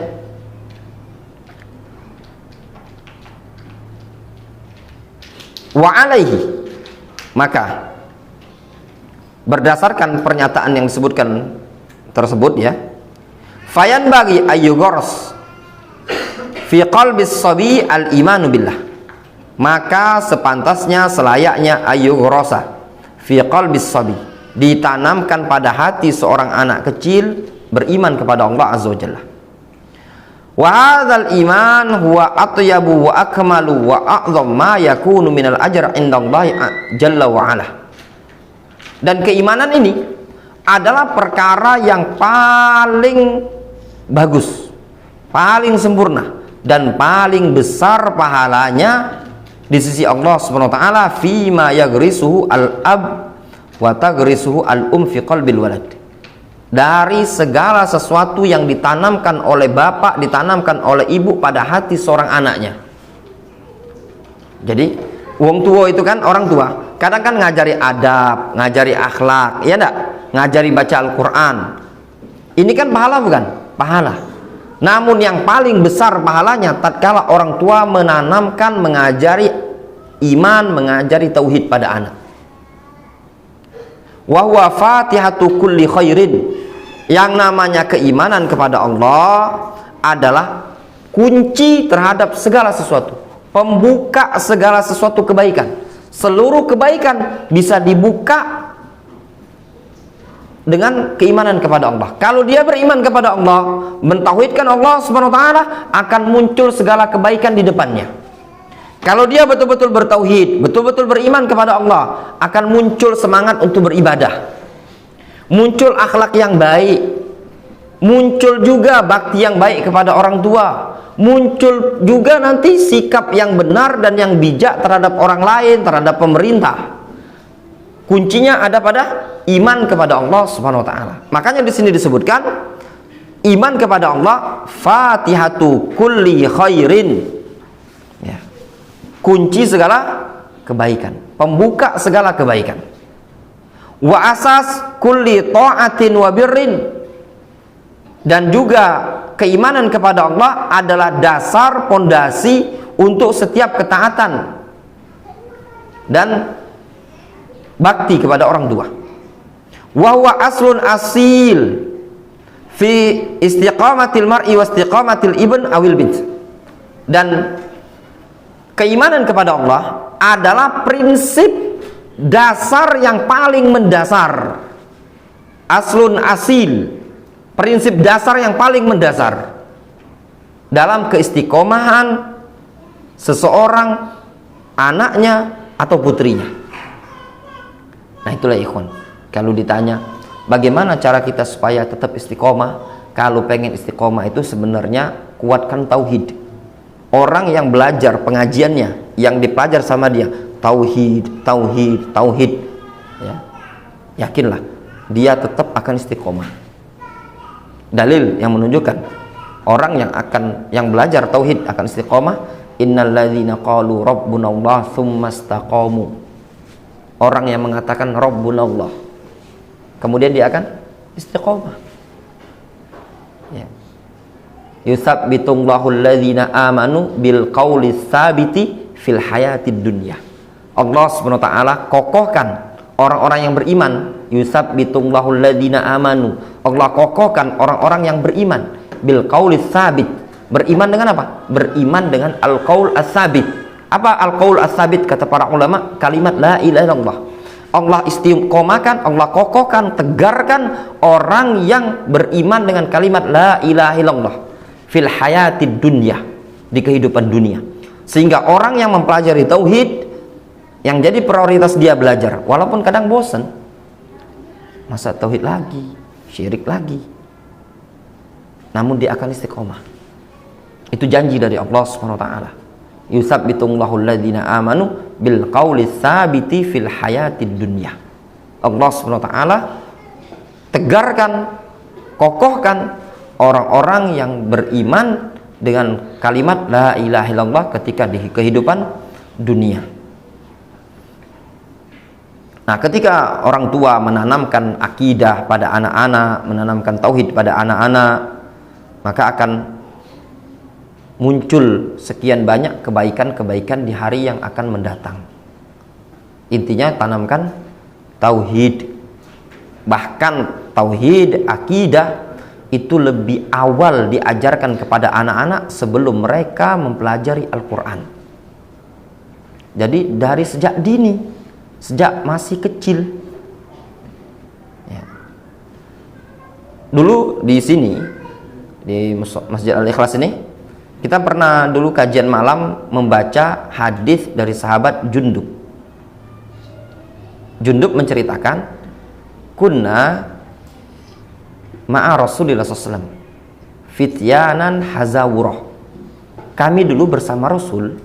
Wa alaihi, maka berdasarkan pernyataan yang disebutkan tersebut ya, fayan bagi ayyugors fi qalbis sabi al imanu billah, maka sepantasnya selayaknya ayyugorosa fi qalbis sabi, ditanamkan pada hati seorang anak kecil beriman kepada Allah azza wajalla. Wa hadzal iman huwa atyabu wa akmalu wa a'zam ma yakunu minal ajr indallahi jalla wa ala. Dan keimanan ini adalah perkara yang paling bagus, paling sempurna, dan paling besar pahalanya di sisi Allah Subhanahu wa taala fima yagrisuhu al-ab wa tagrisuhu al-um fi qalbil walad. Dari segala sesuatu yang ditanamkan oleh bapak, ditanamkan oleh ibu pada hati seorang anaknya. Jadi wong tua itu kan, orang tua kadang kan ngajari adab, ngajari akhlak, ya enggak? Ngajari baca Al-Quran. Ini kan pahala bukan? Pahala. Namun yang paling besar pahalanya tatkala orang tua menanamkan, mengajari iman, mengajari tauhid pada anak. Wa huwa fatihatu kulli khairin. Yang namanya keimanan kepada Allah adalah kunci terhadap segala sesuatu, pembuka segala sesuatu kebaikan. Seluruh kebaikan bisa dibuka dengan keimanan kepada Allah. Kalau dia beriman kepada Allah, mentauhidkan Allah Subhanahu wa taala, akan muncul segala kebaikan di depannya. Kalau dia betul-betul bertauhid, betul-betul beriman kepada Allah, akan muncul semangat untuk beribadah, muncul akhlak yang baik, muncul juga bakti yang baik kepada orang tua, muncul juga nanti sikap yang benar dan yang bijak terhadap orang lain, terhadap pemerintah. Kuncinya ada pada iman kepada Allah Subhanahu wa taala. Makanya di sini disebutkan iman kepada Allah fatihatu kulli khairin. Ya. Kunci segala kebaikan, pembuka segala kebaikan. Wa asas kulli ta'atin wa birrin. Dan juga keimanan kepada Allah adalah dasar pondasi untuk setiap ketaatan dan bakti kepada orang tua. Wa huwa aslun asil fi istiqamatil mar'i wa istiqamatil ibn awil bint. Dan keimanan kepada Allah adalah prinsip dasar yang paling mendasar. Aslun asil, prinsip dasar yang paling mendasar dalam keistiqomahan seseorang, anaknya atau putrinya. Nah itulah ikhwan, kalau ditanya bagaimana cara kita supaya tetap istiqomah, kalau pengen istiqomah itu sebenarnya kuatkan tauhid. Orang yang belajar pengajiannya, yang dipelajar sama dia tauhid, tauhid, tauhid, ya, yakinlah dia tetap akan istiqomah. Dalil yang menunjukkan orang yang belajar tauhid akan istiqomah, innalladzina qalu rabbunallah tsumma istaqamu. Orang yang mengatakan rabbunallah, kemudian dia akan istiqomah. Ya. Yutsabbitullahu alladzina amanu bil qauli tsabiti fil hayatid dunya. Allah Subhanahu wa taala kokohkan orang-orang yang beriman. Yutsabbitullahu alladzina amanu. Allah kokohkan orang-orang yang beriman bil qauli tsabit. Beriman dengan apa? Beriman dengan al-qaul as-sabit. Apa al-qaul as-sabit? Kata para ulama, kalimat la ilaha illallah. Allah istiqomahkan, Allah kokohkan, tegarkan orang yang beriman dengan kalimat la ilaha illallah fil hayatid dunya, di kehidupan dunia. Sehingga orang yang mempelajari tauhid, yang jadi prioritas dia belajar, walaupun kadang bosan, masa tauhid lagi, syirik lagi, namun dia akan istiqomah. Itu janji dari Allah Subhanahu wa taala. Yutsabbitullahu alladzina amanu bil qauli tsabiti fil hayatid dunya. Allah Subhanahu wa taala tegarkan, kokohkan orang-orang yang beriman dengan kalimat la ilaha illallah ketika di kehidupan dunia. Nah, ketika orang tua menanamkan akidah pada anak-anak, menanamkan tauhid pada anak-anak, maka akan muncul sekian banyak kebaikan-kebaikan di hari yang akan mendatang. Intinya tanamkan tauhid. Bahkan tauhid, akidah itu lebih awal diajarkan kepada anak-anak sebelum mereka mempelajari Al-Quran. Jadi dari sejak dini, sejak masih kecil, ya. Dulu di sini, di Masjid Al-Ikhlas ini, kita pernah dulu kajian malam membaca hadis dari sahabat Jundub. Jundub menceritakan, kunna ma'a Rasulillah SAW fityanan hazawurah. Kami dulu bersama Rasul,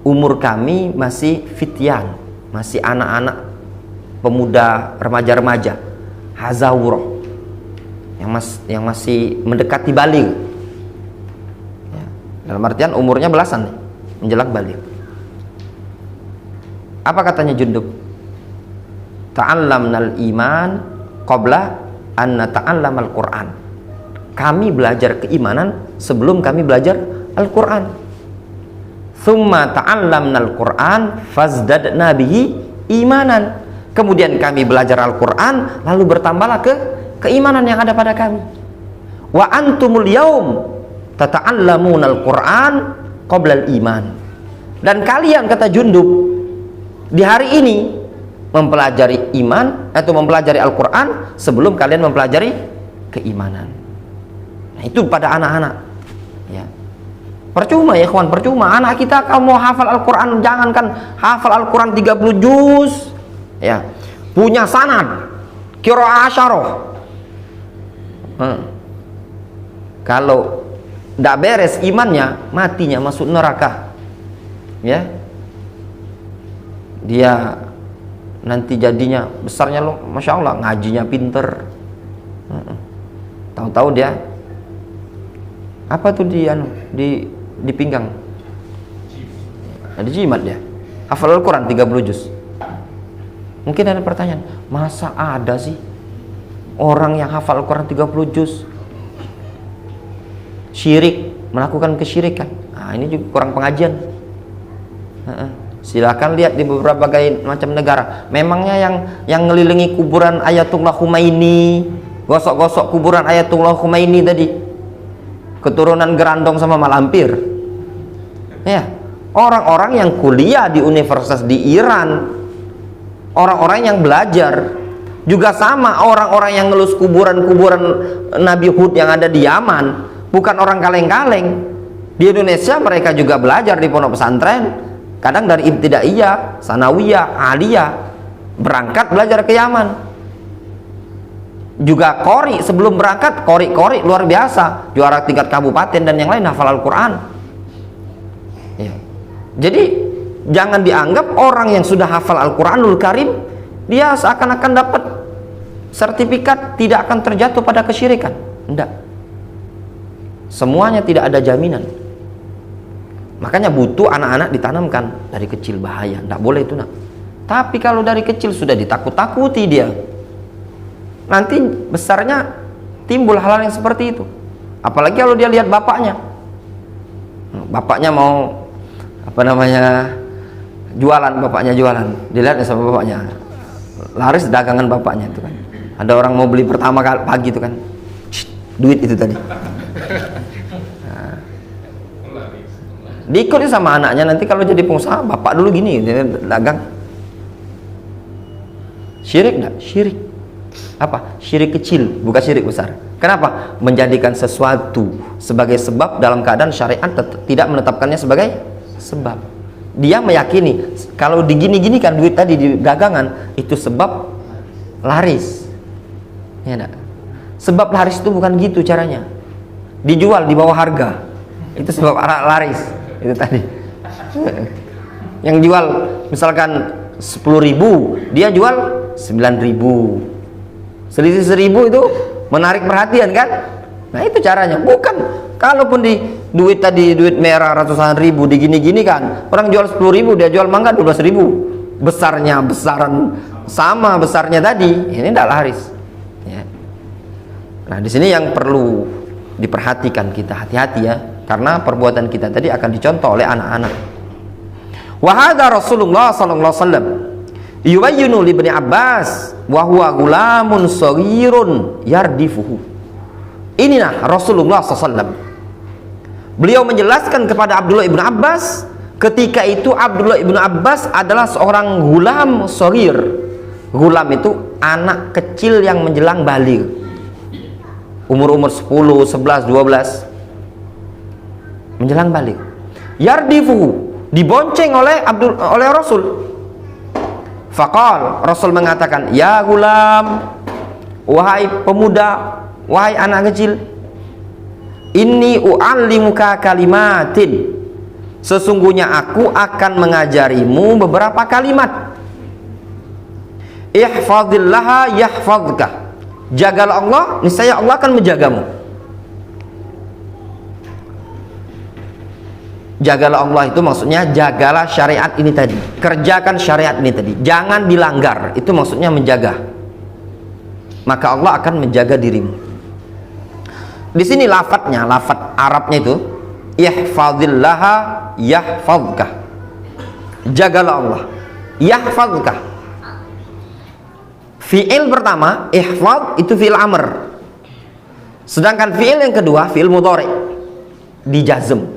umur kami masih fityan, masih anak-anak, pemuda, remaja-remaja, hazawurah, yang masih mendekati baligh. Ya, dalam artian umurnya belasan nih, menjelang baligh. Apa katanya Jundub? Ta'allamnal iman qabla an nata'allamal Qur'an. Kami belajar keimanan sebelum kami belajar Al-Qur'an. Tsumma ta'allamnal Qur'an fazdadna bihi imanan. Kemudian kami belajar Al-Qur'an, lalu bertambahlah keimanan yang ada pada kami. Wa antumul yaum tata'allamunal Qur'an qabla al-iman. Dan kalian, kata Jundub, di hari ini mempelajari iman atau mempelajari Al-Quran sebelum kalian mempelajari keimanan. Nah, itu pada anak-anak, ya. Percuma ya ikhwan, percuma. Anak kita kalau mau hafal Al-Quran, jangankan hafal Al-Quran 30 juz ya, punya sanad qiraah asyarah. Kalau tidak beres imannya, matinya masuk neraka ya. Dia nanti jadinya besarnya lo, masya Allah, ngajinya pinter, tahu-tahu dia apa tuh di pinggang, di jimat dia hafal Al-Quran 30 juz. Mungkin ada pertanyaan, masa ada sih orang yang hafal Al-Quran 30 juz syirik, melakukan kesyirikan? Nah, ini juga kurang pengajian. Silakan lihat di beberapa macam negara. Memangnya yang ngelilingi kuburan Ayatullah Khomeini, gosok-gosok kuburan Ayatullah Khomeini tadi, keturunan Gerandong sama Malampir ya, orang-orang yang kuliah di universitas di Iran, orang-orang yang belajar juga sama, orang-orang yang ngelus kuburan-kuburan Nabi Hud yang ada di Yaman, bukan orang kaleng-kaleng. Di Indonesia mereka juga belajar di pondok pesantren, kadang dari ibtidaiyah, sanawiyah, aliyah, berangkat belajar ke Yaman. Juga qori, sebelum berangkat qori luar biasa, juara tingkat kabupaten dan yang lain hafal Al-Quran ya. Jadi jangan dianggap orang yang sudah hafal Al-Quranul Karim dia seakan-akan dapat sertifikat tidak akan terjatuh pada kesyirikan. Enggak, semuanya tidak ada jaminan. Makanya butuh anak-anak ditanamkan dari kecil, bahaya, enggak boleh itu nak. Tapi kalau dari kecil sudah ditakut-takuti dia, nanti besarnya timbul hal-hal yang seperti itu. Apalagi kalau dia lihat bapaknya mau apa namanya bapaknya jualan, dilihat sama bapaknya, laris dagangan bapaknya itu kan. Ada orang mau beli pertama kali pagi itu kan, duit itu tadi. Nah, diikuti sama anaknya, nanti kalau jadi pengusaha, bapak dulu gini dia dagang. Syirik enggak? Syirik. Apa? Syirik kecil, bukan syirik besar. Kenapa? Menjadikan sesuatu sebagai sebab dalam keadaan syariat tidak menetapkannya sebagai sebab. Dia meyakini kalau digini-gini kan duit tadi di dagangan itu sebab laris. Ya enggak? Sebab laris itu bukan gitu caranya. Dijual di bawah harga. Itu sebab laris. Itu tadi. Yang jual misalkan 10.000, dia jual 9.000. Selisih 1.000 itu menarik perhatian kan? Nah itu caranya. Bukan kalaupun di duit tadi duit merah ratusan ribu digini-gini kan, orang jual 10.000 dia jual mangga 12.000, besarnya besaran sama besarnya tadi, ini tidak laris ya. Nah di sini yang perlu diperhatikan kita, hati-hati ya, karena perbuatan kita tadi akan dicontoh oleh anak-anak. Wa hadza Rasulullah sallallahu alaihi wasallam yubayyinu li Ibnu Abbas wa huwa gulamun shaghirun yardifuhu. Inilah Rasulullah SAW. Beliau menjelaskan kepada Abdullah ibnu Abbas, ketika itu Abdullah ibnu Abbas adalah seorang gulam shaghir. Gulam itu anak kecil yang menjelang baligh, umur-umur 10, 11, 12 menjelang baligh. Yardifuhu, dibonceng oleh Rasul. Faqal, Rasul mengatakan, ya gulam, wahai pemuda, wahai anak kecil, inni u'allimuka kalimatin, sesungguhnya aku akan mengajarimu beberapa kalimat. Ihfazillaha yahfazka, jagalah Allah, niscaya Allah akan menjagamu. Jagalah Allah itu maksudnya jagalah syariat ini tadi, kerjakan syariat ini tadi, jangan dilanggar, itu maksudnya menjaga. Maka Allah akan menjaga dirimu. Di sini lafadznya, lafadz Arabnya itu ihfazillaha yahfazka, jagalah Allah, yahfazka. Fi'il pertama ihfaz itu fi'il amr, sedangkan fi'il yang kedua fi'il mudhari, dijazm.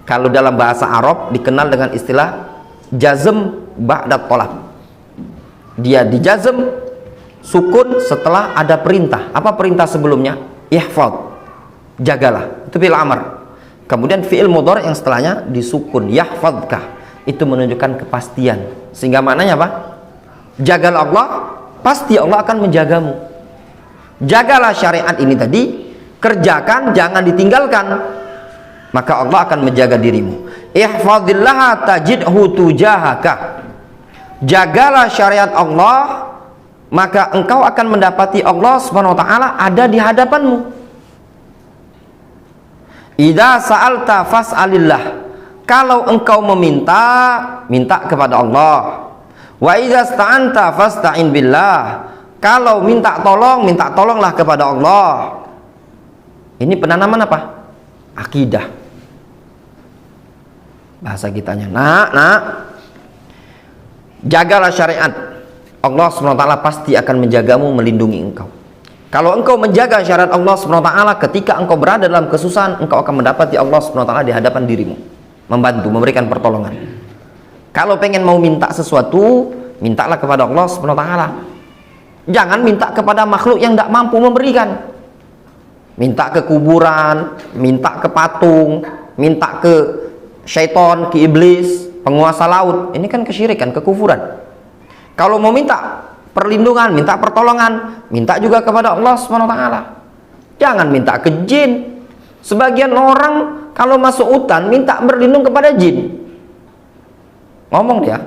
Kalau dalam bahasa Arab dikenal dengan istilah jazm ba'da thalab. Dia dijazm sukun setelah ada perintah. Apa perintah sebelumnya? Ihfaz, jagalah, itu fi'il amr. Kemudian fi'il mudhari yang setelahnya disukun, yahfadzka, itu menunjukkan kepastian. Sehingga maknanya apa? Jagalah Allah, pasti Allah akan menjagamu. Jagalah syariat ini tadi, kerjakan, jangan ditinggalkan, maka Allah akan menjaga dirimu. Ihfadzillaha tajidhu tujahaka. Jagalah syariat Allah, maka engkau akan mendapati Allah Subhanahu wa taala ada di hadapanmu. Idza sa'alta fas'alillah. Kalau engkau meminta, minta kepada Allah. Wa idza sta'anta fasta'in billah. Kalau minta tolong, minta tolonglah kepada Allah. Ini penanaman apa? Akidah. Bahasa kitanya, nak, jagalah syariat. Allah SWT pasti akan menjagamu, melindungi engkau. Kalau engkau menjaga syariat Allah SWT, ketika engkau berada dalam kesusahan, engkau akan mendapati Allah SWT di hadapan dirimu, membantu, memberikan pertolongan. Kalau pengen mau minta sesuatu, mintalah kepada Allah SWT. Jangan minta kepada makhluk yang tidak mampu memberikan. Minta ke kuburan, minta ke patung, minta ke syaitan, ke iblis, penguasa laut. Ini kan kesyirikan, kekufuran. Kalau mau minta perlindungan, minta pertolongan, minta juga kepada Allah SWT. Jangan minta ke jin. Sebagian orang kalau masuk hutan minta berlindung kepada jin. Ngomong dia,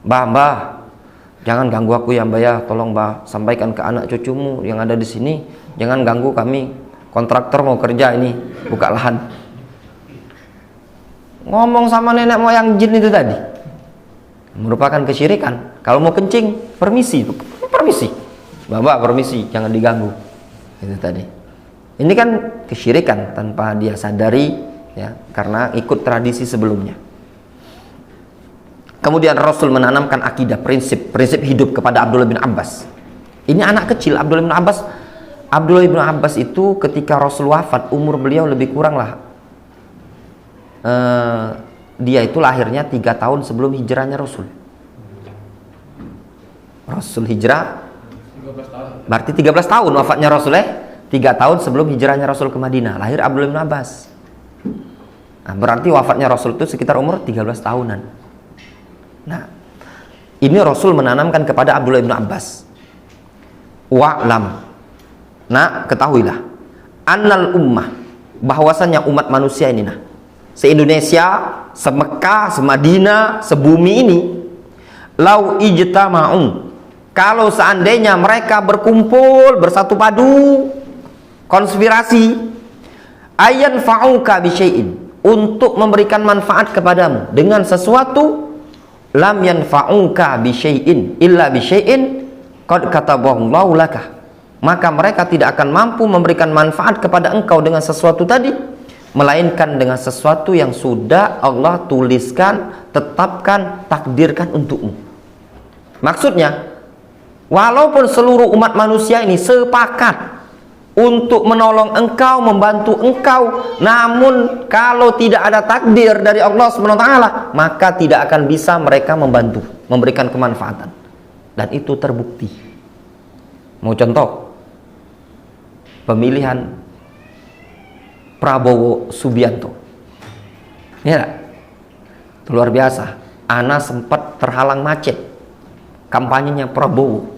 mbah, jangan ganggu aku ya mbah ya, tolong mbah sampaikan ke anak cucumu yang ada di sini, jangan ganggu kami, kontraktor mau kerja ini, buka lahan. Ngomong sama nenek moyang jin itu tadi merupakan kesyirikan. Kalau mau kencing, permisi, bapak permisi, jangan diganggu. Itu tadi. Ini kan kesyirikan tanpa dia sadari, ya, karena ikut tradisi sebelumnya. Kemudian Rasul menanamkan akidah, prinsip hidup kepada Abdullah bin Abbas. Ini anak kecil, Abdullah bin Abbas. Abdullah bin Abbas itu ketika Rasul wafat, umur beliau lebih kurang lah. Dia itu lahirnya 3 tahun sebelum hijrahnya Rasul. Rasul hijrah 13 tahun. Berarti 13 tahun wafatnya Rasul, 3 tahun sebelum hijrahnya Rasul ke Madinah, lahir Abdullah bin Abbas. Nah, berarti wafatnya Rasul itu sekitar umur 13 tahunan. Nah, ini Rasul menanamkan kepada Abdullah bin Abbas. Wa'lam. Nah, ketahuilah annal ummah, bahwasanya umat manusia ini, nah, se-Indonesia, se-Mekah, se-Madinah, sebumi ini, lau ijtama'un, kalau seandainya mereka berkumpul, bersatu padu, konspirasi, ayan fa'uka bisyai'in, untuk memberikan manfaat kepadamu dengan sesuatu, lam yanfa'uka bisyai'in illa bisyai'in qad kataballahu laka, maka mereka tidak akan mampu memberikan manfaat kepada engkau dengan sesuatu tadi, melainkan dengan sesuatu yang sudah Allah tuliskan, tetapkan, takdirkan untukmu. Maksudnya, walaupun seluruh umat manusia ini sepakat untuk menolong engkau, membantu engkau, namun kalau tidak ada takdir dari Allah SWT, maka tidak akan bisa mereka membantu, memberikan kemanfaatan. Dan itu terbukti. Mau contoh, pemilihan Prabowo Subianto, ya, itu luar biasa. Ana sempat terhalang macet kampanyenya Prabowo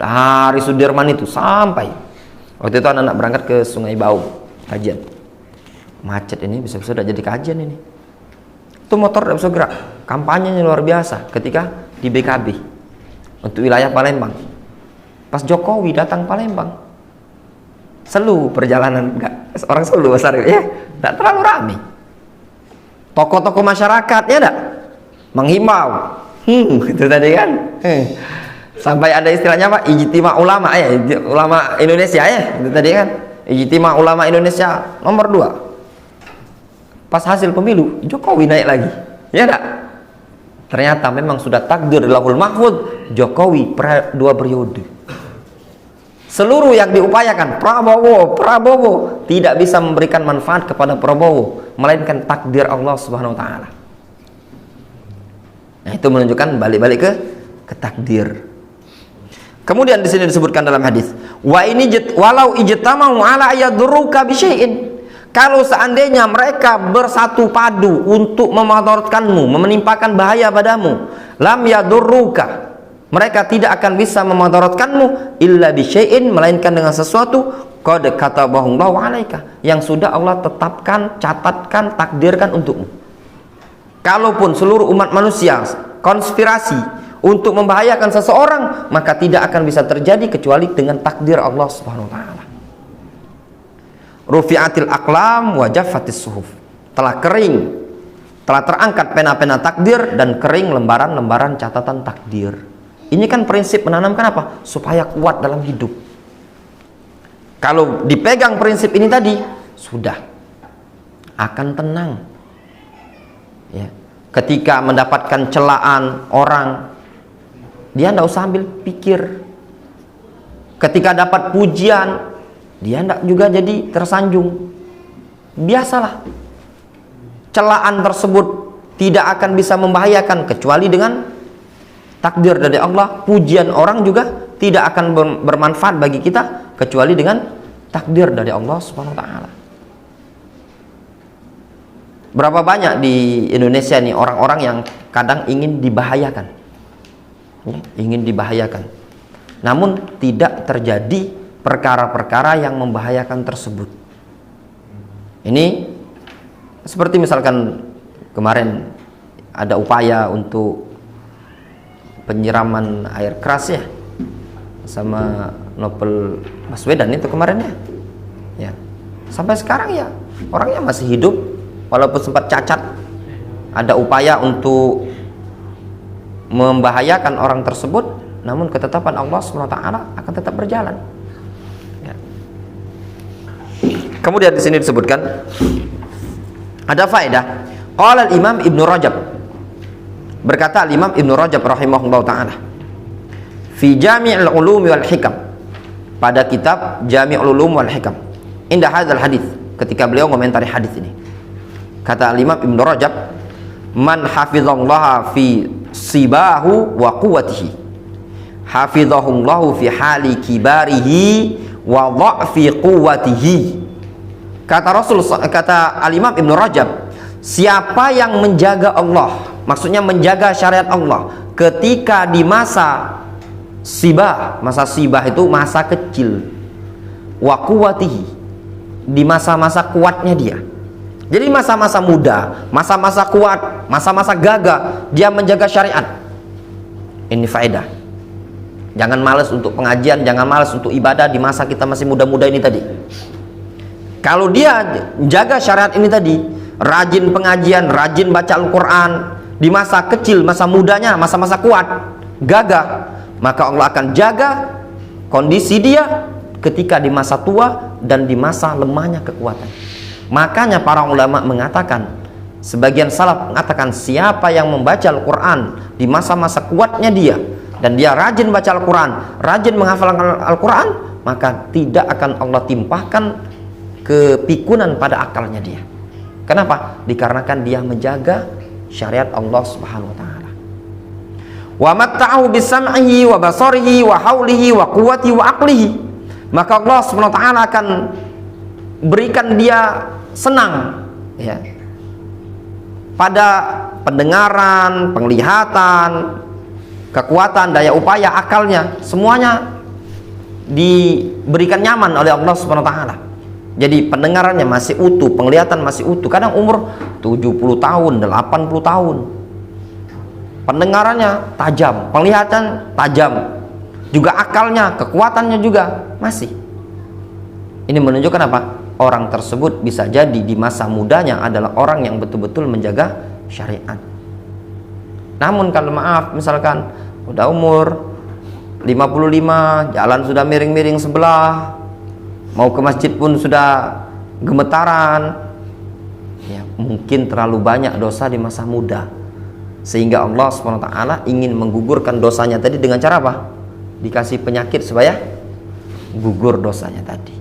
dari Sudirman itu sampai waktu itu anak berangkat ke Sungai Bau kajian, macet ini bisa-bisa udah jadi kajian ini. Itu motor tidak bisa gerak. Kampanyenya luar biasa ketika di BKB untuk wilayah Palembang. Pas Jokowi datang Palembang, Selu perjalanan, enggak, orang Selu besar ya, tidak terlalu ramai. Tokoh-tokoh masyarakat ya enggak menghimbau, itu tadi kan. Sampai ada istilahnya apa? Ijtima ulama ya, ulama Indonesia ya, itu tadi kan. Ijtima ulama Indonesia nomor 2. Pas hasil pemilu Jokowi naik lagi, ya enggak? Ternyata memang sudah takdir di Lauhul Mahfuz, Jokowi 2 periode. Seluruh yang diupayakan Prabowo tidak bisa memberikan manfaat kepada Prabowo, melainkan takdir Allah Subhanahu wa taala. Nah, itu menunjukkan balik-balik ke takdir. Kemudian di sini disebutkan dalam hadis, wa ini walau ijtama'u ala ayadurruka bisyai'in, Kalau seandainya mereka bersatu padu untuk memadaratkanmu, menimpakan bahaya padamu, lam yadurruka, mereka tidak akan bisa memadaratkanmu illa bisyai'in, melainkan dengan sesuatu qad katabahullahu 'alaika, yang sudah Allah tetapkan, catatkan, takdirkan untukmu. Kalaupun seluruh umat manusia konspirasi untuk membahayakan seseorang, maka tidak akan bisa terjadi kecuali dengan takdir Allah Subhanahu wa taala. Rufi'atil aqlam wa jaffatis suhuf, telah kering, telah terangkat pena-pena takdir dan kering lembaran-lembaran catatan takdir. Ini kan prinsip menanamkan apa? Supaya kuat dalam hidup. Kalau dipegang prinsip ini tadi, sudah akan tenang. Ya. Ketika mendapatkan celaan orang, dia tidak usah ambil pikir. Ketika dapat pujian, dia tidak juga jadi tersanjung. Biasalah. Celaan tersebut tidak akan bisa membahayakan kecuali dengan takdir dari Allah. Pujian orang juga tidak akan bermanfaat bagi kita kecuali dengan takdir dari Allah Subhanahu wa taala. Berapa banyak di Indonesia nih orang-orang yang kadang ingin dibahayakan, ingin dibahayakan, namun tidak terjadi perkara-perkara yang membahayakan tersebut. Ini seperti misalkan kemarin ada upaya untuk penyiraman air keras ya, sama Novel Baswedan itu kemarin ya. Sampai sekarang ya orangnya masih hidup walaupun sempat cacat. Ada upaya untuk membahayakan orang tersebut, namun ketetapan Allah SWT akan tetap berjalan. Ya. Kemudian di sini disebutkan ada faedah. Qala al-Imam Ibnu Rajab, berkata al-Imam Ibnu Rajab rahimahullah ta'ala fi Jami'ul Ulum wal Hikam, pada kitab Jami'ul Ulum wal Hikam, indah hadzal hadis, ketika beliau komentari hadis ini, kata al-Imam Ibnu Rajab, man hafizallaha fi sibahu wa quwwatihi hafizahullahu fi hali kibarihi wa dha'fi quwwatihi. Kata Rasul, kata al-Imam Ibnu Rajab, siapa yang menjaga Allah, maksudnya menjaga syariat Allah ketika di masa sibah, masa sibah itu masa kecil, wa quwwatihi, di masa-masa kuatnya dia. Jadi masa-masa muda, masa-masa kuat, masa-masa gagah, dia menjaga syariat. Ini faedah. Jangan malas untuk pengajian, jangan malas untuk ibadah di masa kita masih muda-muda ini tadi. Kalau dia menjaga syariat ini tadi, rajin pengajian, rajin baca Al-Quran, di masa kecil, masa mudanya, masa-masa kuat, gagah, maka Allah akan jaga kondisi dia ketika di masa tua dan di masa lemahnya kekuatan. Makanya para ulama mengatakan, sebagian salaf mengatakan, siapa yang membaca Al-Quran di masa-masa kuatnya dia, dan dia rajin baca Al-Quran, rajin menghafal Al-Quran, maka tidak akan Allah timpahkan kepikunan pada akalnya dia. Kenapa? Dikarenakan dia menjaga syariat Allah Subhanahu wa taala. Wa matta'ahu bisam'ihi wa basarihi wa haulihi wa quwwatihi wa aqlihi, maka Allah Subhanahu wa taala akan berikan dia senang ya, pada pendengaran, penglihatan, kekuatan, daya upaya, akalnya, semuanya diberikan nyaman oleh Allah Subhanahu wa taala. Jadi pendengarannya masih utuh, penglihatan masih utuh. Kadang umur 70 tahun, 80 tahun. Pendengarannya tajam, penglihatan tajam. Juga akalnya, kekuatannya juga masih. Ini menunjukkan apa? Orang tersebut bisa jadi di masa mudanya adalah orang yang betul-betul menjaga syariat. Namun kalau maaf, misalkan udah umur 55, jalan sudah miring-miring sebelah, mau ke masjid pun sudah gemetaran, ya, mungkin terlalu banyak dosa di masa muda, sehingga Allah SWT ingin menggugurkan dosanya tadi dengan cara apa? Dikasih penyakit supaya gugur dosanya tadi.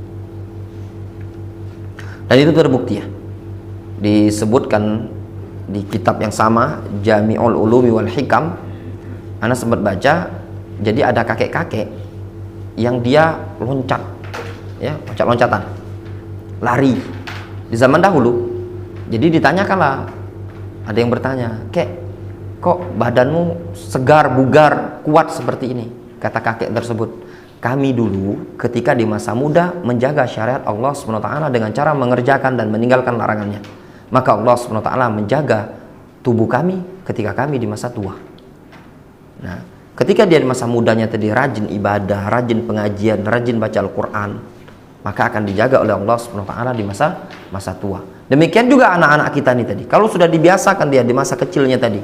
Dan itu terbukti ya, disebutkan di kitab yang sama, Jami'ul Ulumi wal Hikam. Ana sempat baca, jadi ada kakek-kakek yang dia loncat ya, loncat-loncatan, lari di zaman dahulu. Jadi ditanyakanlah, ada yang bertanya, "Kek, kok badanmu segar, bugar, kuat seperti ini?" Kata kakek tersebut, "Kami dulu ketika di masa muda menjaga syariat Allah SWT dengan cara mengerjakan dan meninggalkan larangannya. Maka Allah SWT menjaga tubuh kami ketika kami di masa tua." Nah, ketika dia di masa mudanya tadi rajin ibadah, rajin pengajian, rajin baca Al-Quran, maka akan dijaga oleh Allah SWT di masa tua. Demikian juga anak-anak kita nih tadi. Kalau sudah dibiasakan dia di masa kecilnya tadi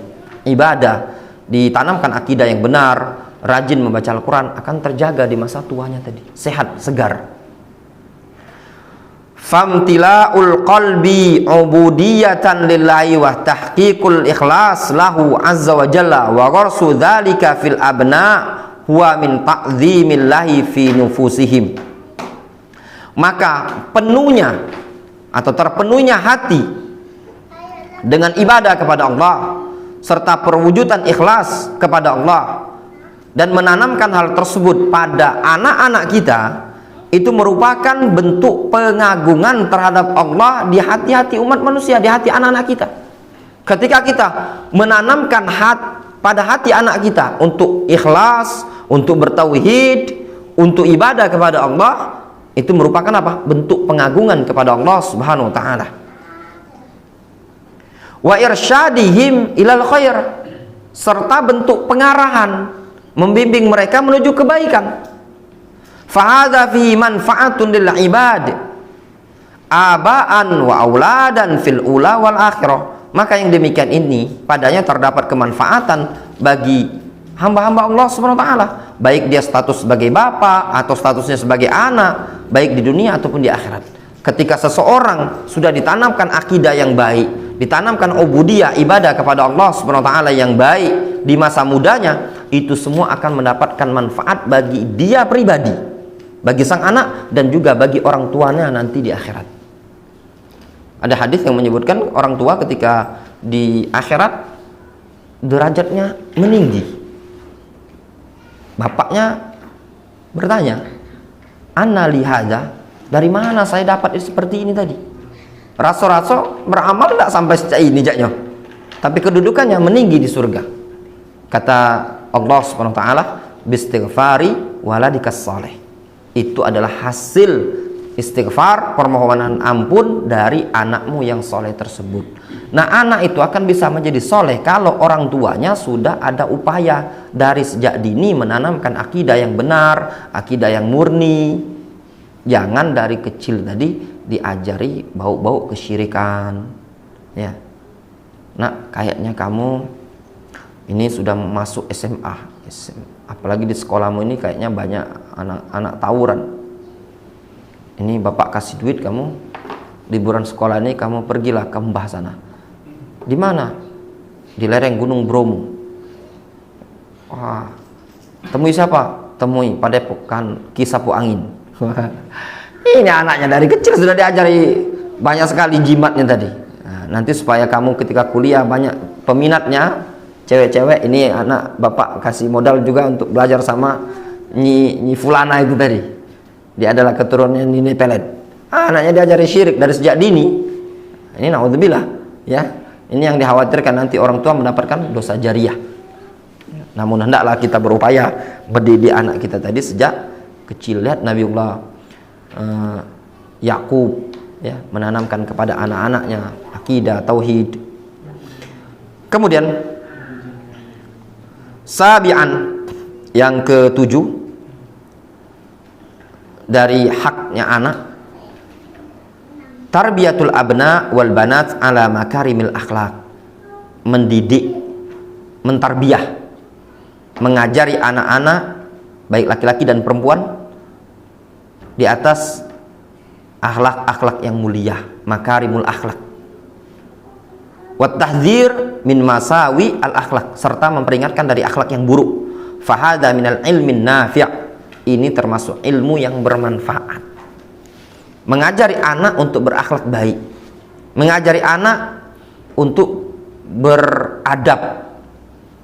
ibadah, ditanamkan akidah yang benar, rajin membaca Al-Quran, akan terjaga di masa tuanya tadi, sehat, segar. Famtila'ul qalbi ubudiyatan lillahi wa tahqiqul ikhlas lahu azza wa jalla wa gharsu dzalika fil abna huwa min ta'zimillahi fi nufusihim. Maka penuhnya atau terpenuhnya hati dengan ibadah kepada Allah serta perwujudan ikhlas kepada Allah dan menanamkan hal tersebut pada anak-anak kita, itu merupakan bentuk pengagungan terhadap Allah di hati-hati umat manusia, di hati anak-anak kita. Ketika kita menanamkan pada hati anak kita untuk ikhlas, untuk bertauhid, untuk ibadah kepada Allah, itu merupakan apa? Bentuk pengagungan kepada Allah Subhanahu wa taala. Wa irsyadihim ilal khair, serta bentuk pengarahan, membimbing mereka menuju kebaikan. Fahadha fihi manfaatun lil ibad abaan wa auladan fil ula wal akhirah. Maka yang demikian ini padanya terdapat kemanfaatan bagi hamba-hamba Allah Subhanahu wa taala, baik dia status sebagai bapak atau statusnya sebagai anak, baik di dunia ataupun di akhirat. Ketika seseorang sudah ditanamkan akidah yang baik, ditanamkan ubudiyah, ibadah kepada Allah Subhanahu wa taala yang baik di masa mudanya, itu semua akan mendapatkan manfaat bagi dia pribadi, bagi sang anak, dan juga bagi orang tuanya nanti di akhirat. Ada hadis yang menyebutkan orang tua ketika di akhirat derajatnya meninggi. Bapaknya bertanya, "Anna li hadza?" Dari mana saya dapat seperti ini tadi? Raso-raso beramal tidak sampai sejak ini jaknya, tapi kedudukannya meninggi di surga. Kata Allah Subhanahu wa taala, "Bistighfari waladikas saleh." Itu adalah hasil istighfar, permohonan ampun dari anakmu yang soleh tersebut. Nah, anak itu akan bisa menjadi soleh kalau orang tuanya sudah ada upaya dari sejak dini menanamkan akidah yang benar, akidah yang murni. Jangan dari kecil tadi diajari bau-bau kesyirikan, ya. Nah, kayaknya kamu ini sudah masuk SMA, apalagi di sekolahmu ini kayaknya banyak anak-anak tawuran. Ini bapak kasih duit, kamu liburan sekolah ini kamu pergilah ke Mbah sana. Di mana? Di lereng Gunung Bromo. Wah, temui siapa? Temui Padepokan Ki Sapu Angin. Ini anaknya dari kecil sudah diajari banyak sekali jimatnya tadi. Nah, nanti supaya kamu ketika kuliah banyak peminatnya, cewek-cewek, ini anak bapak kasih modal juga untuk belajar sama Nyi Fulana itu tadi. Dia adalah keturunannya Nini Pelet. Anaknya diajari syirik dari sejak dini. Ini naudzubillah, ya. Ini yang dikhawatirkan nanti orang tua mendapatkan dosa jariah. Namun hendaklah kita berupaya mendidik anak kita tadi sejak kecil. Lihat Nabiullah Yakub, ya, menanamkan kepada anak-anaknya akidah tauhid. Kemudian sabian, yang ketujuh dari haknya anak, tarbiyatul abna wal banat ala makarimil akhlak. Mendidik, mentarbiyah, mengajari anak-anak baik laki-laki dan perempuan di atas akhlak-akhlak yang mulia, makarimul akhlak. Wat tahdzir min masawi al akhlak, serta memperingatkan dari akhlak yang buruk. Fahada minal ilmin nafi', ini termasuk ilmu yang bermanfaat. Mengajari anak untuk berakhlak baik, mengajari anak untuk beradab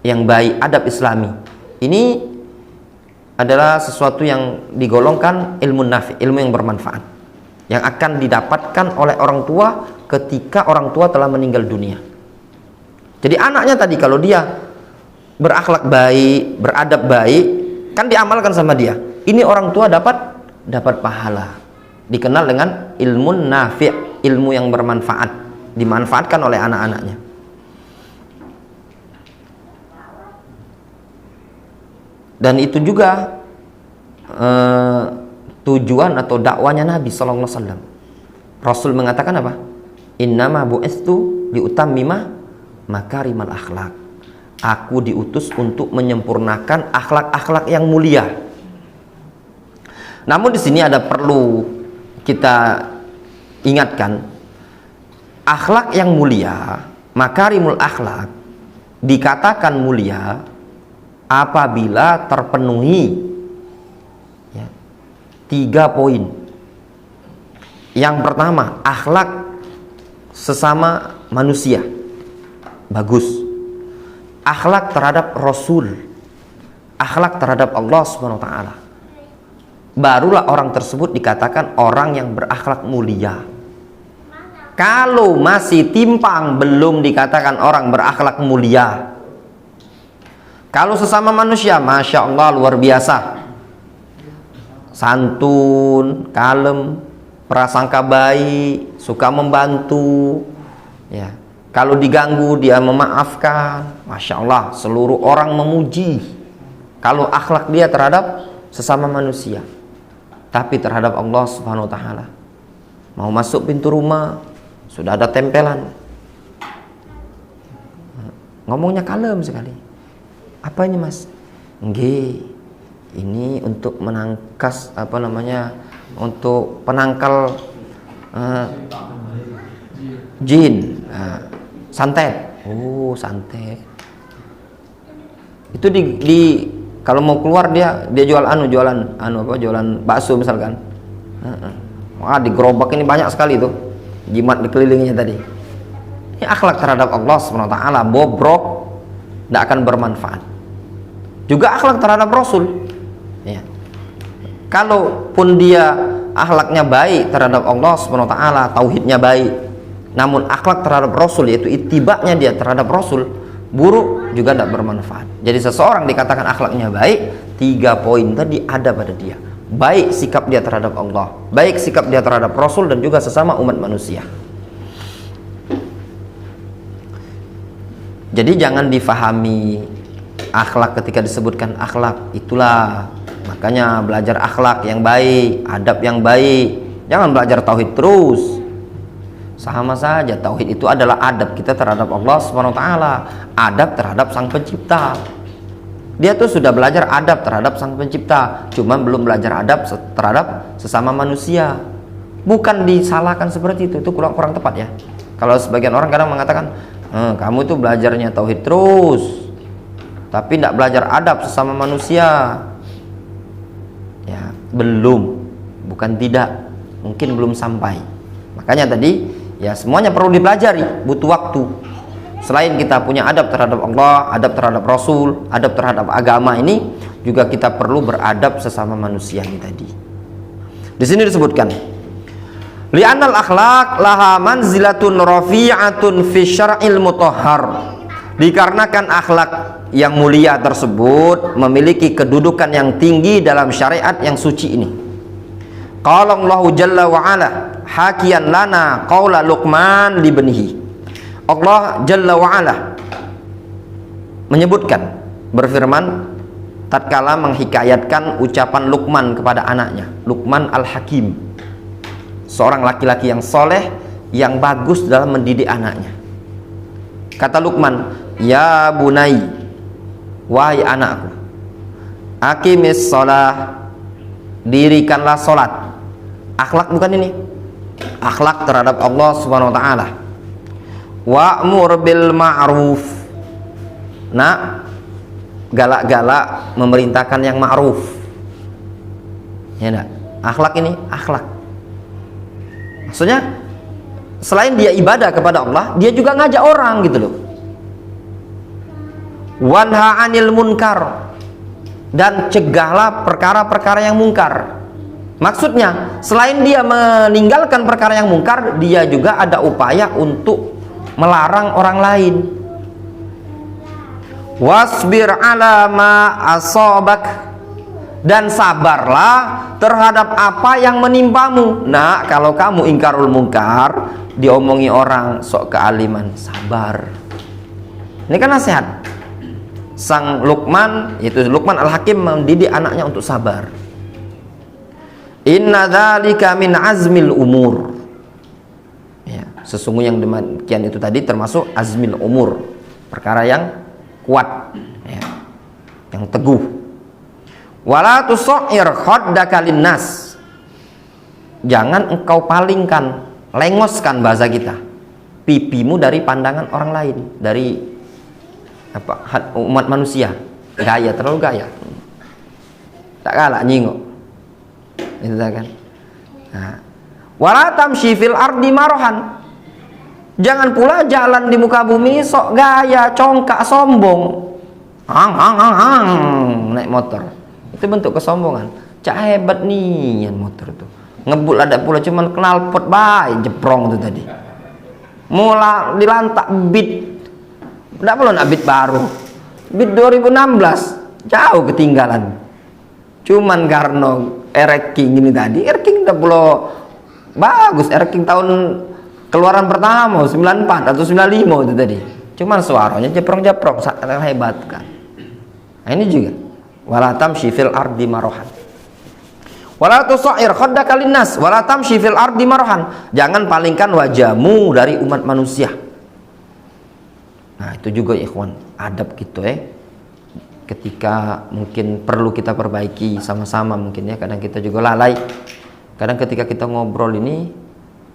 yang baik, adab islami. Ini adalah sesuatu yang digolongkan ilmu nafi', ilmu yang bermanfaat. yang akan didapatkan oleh orang tua ketika orang tua telah meninggal dunia. Jadi anaknya tadi kalau dia berakhlak baik, beradab baik, kan diamalkan sama dia. Ini orang tua dapat pahala. Dikenal dengan ilmu nafi', ilmu yang bermanfaat, dimanfaatkan oleh anak-anaknya. Dan itu juga tujuan atau dakwanya Nabi sallallahu alaihi wasallam. Rasul mengatakan apa? Innama bu'istu liutammima makarimal akhlak. Aku diutus untuk menyempurnakan akhlak-akhlak yang mulia. Namun di sini ada perlu kita ingatkan, akhlak yang mulia, makarimul akhlak dikatakan mulia apabila terpenuhi 3 poin. Yang pertama, akhlak sesama manusia bagus, akhlak terhadap Rasul, akhlak terhadap Allah Subhanahu wa taala. Barulah orang tersebut dikatakan orang yang berakhlak mulia. Kalau masih timpang, belum dikatakan orang berakhlak mulia. Kalau sesama manusia, masya Allah luar biasa, santun, kalem, prasangka baik, suka membantu, ya. Kalau diganggu dia memaafkan, masya Allah, seluruh orang memuji. Kalau akhlak dia terhadap sesama manusia, tapi terhadap Allah Subhanahu wa taala, mau masuk pintu rumah sudah ada tempelan, ngomongnya kalem sekali. Apa ini mas? Nggih, ini untuk menangkas untuk penangkal jin, santet. Oh, santet. Itu di kalau mau keluar dia jualan bakso misalkan. Wah, di gerobak ini banyak sekali tuh jimat dikelilingnya tadi. Ini akhlak terhadap Allah Subhanahu wa taala bobrok, tidak akan bermanfaat. Juga akhlak terhadap Rasul, ya. Kalaupun dia akhlaknya baik terhadap Allah Subhanahu wa taala, tauhidnya baik, namun akhlak terhadap Rasul, yaitu itibaknya dia terhadap Rasul buruk, juga tidak bermanfaat. Jadi seseorang dikatakan akhlaknya baik, 3 poin tadi ada pada dia. Baik sikap dia terhadap Allah, baik sikap dia terhadap Rasul, dan juga sesama umat manusia. Jadi jangan difahami akhlak ketika disebutkan akhlak itulah makanya belajar akhlak yang baik, adab yang baik. Jangan belajar tauhid terus. Sama saja, tauhid itu adalah adab kita terhadap Allah Subhanahu wa taala, adab terhadap Sang Pencipta. Dia tuh sudah belajar adab terhadap Sang Pencipta, cuma belum belajar adab terhadap sesama manusia. Bukan disalahkan seperti itu kurang tepat ya. Kalau sebagian orang kadang mengatakan, kamu tuh belajarnya tauhid terus, tapi tidak belajar adab sesama manusia. Ya, bukan tidak, mungkin belum sampai. Makanya tadi, ya semuanya perlu dipelajari, butuh waktu. Selain kita punya adab terhadap Allah, adab terhadap Rasul, adab terhadap agama ini, juga kita perlu beradab sesama manusia ini tadi. Di sini disebutkan, li'annal akhlaq laha manzilatun rafi'atun fi syar'il mutahhar. Dikarenakan akhlak yang mulia tersebut memiliki kedudukan yang tinggi dalam syariat yang suci ini. Qala Allah Jalla wa Ala hakiyan lana qaula Luqman libnihi. Allah Jalla wa Ala menyebutkan, berfirman tatkala menghikayatkan ucapan Luqman kepada anaknya, Luqman Al-Hakim, seorang laki-laki yang soleh, yang bagus dalam mendidik anaknya. Kata Luqman, ya bunai, wahai anakku, aqimis sholah, dirikanlah sholat. Akhlak bukan ini, akhlak terhadap Allah Subhanahu wa taala. Wa'mur bil ma'ruf, nak galak-galak memerintahkan yang ma'ruf. Ya enggak? Akhlak ini akhlak. Maksudnya selain dia ibadah kepada Allah, dia juga ngajak orang gitu loh. Wanha 'anil munkar, dan cegahlah perkara-perkara yang mungkar. Maksudnya, selain dia meninggalkan perkara yang mungkar, dia juga ada upaya untuk melarang orang lain. Wasbir ala ma asabak, dan sabarlah terhadap apa yang menimpamu. Nah, kalau kamu ingkarul mungkar, diomongi orang sok kealiman, sabar. Ini kan nasihat sang Luqman, yaitu Luqman Al-Hakim, mendidik anaknya untuk sabar. Inna dzalika min azmil umur. Ya, sesungguhnya yang demikian itu tadi termasuk azmil umur, perkara yang kuat, ya, yang teguh. Wala tusair khaddaka linnas, jangan engkau palingkan, lengoskan bahasa kita, pipimu dari pandangan orang lain, dari umat manusia. Gaya, terlalu gaya, tak kalah nyingok itu kan. Nah, wala tamshi fil ardi marahan, jangan pula jalan di muka bumi sok gaya, congkak, sombong, naik motor. Itu bentuk kesombongan. Cak hebat nih yang motor tuh. Ngebut ada pula cuman knalpot bae jeprong itu tadi. Mula dilantak beat. Enggak perlu nak beat baru. Beat 2016 jauh ketinggalan. Cuman karena Air King ini tadi, Air King udah perlu bagus. Air King tahun keluaran pertama 94 atau 95 itu tadi. Cuman suaranya jeprong-jeprong, sangat hebat kan. Nah, ini juga wala tamshi fil ardi marahan, wala tusair khaddaka linnas, wala tamshi fil ardi marahan, jangan palingkan wajahmu dari umat manusia. Nah, itu juga ikhwan, adab gitu ketika mungkin perlu kita perbaiki sama-sama mungkin ya. Kadang kita juga lalai, kadang ketika kita ngobrol ini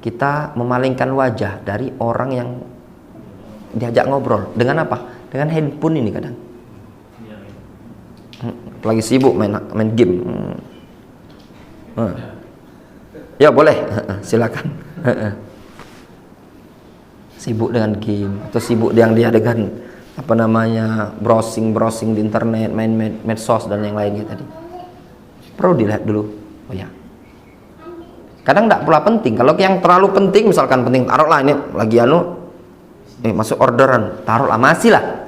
kita memalingkan wajah dari orang yang diajak ngobrol. Dengan apa? Dengan handphone ini kadang. Lagi sibuk main game. Ya boleh, silakan. Sibuk dengan game atau sibuk yang dia dengan apa namanya browsing di internet, main medsos dan yang lainnya tadi. Perlu dilihat dulu. Oh ya. Kadang tidak pula penting. Kalau yang terlalu penting, misalkan penting, taruhlah ini lagi masuk orderan, taruhlah masih lah.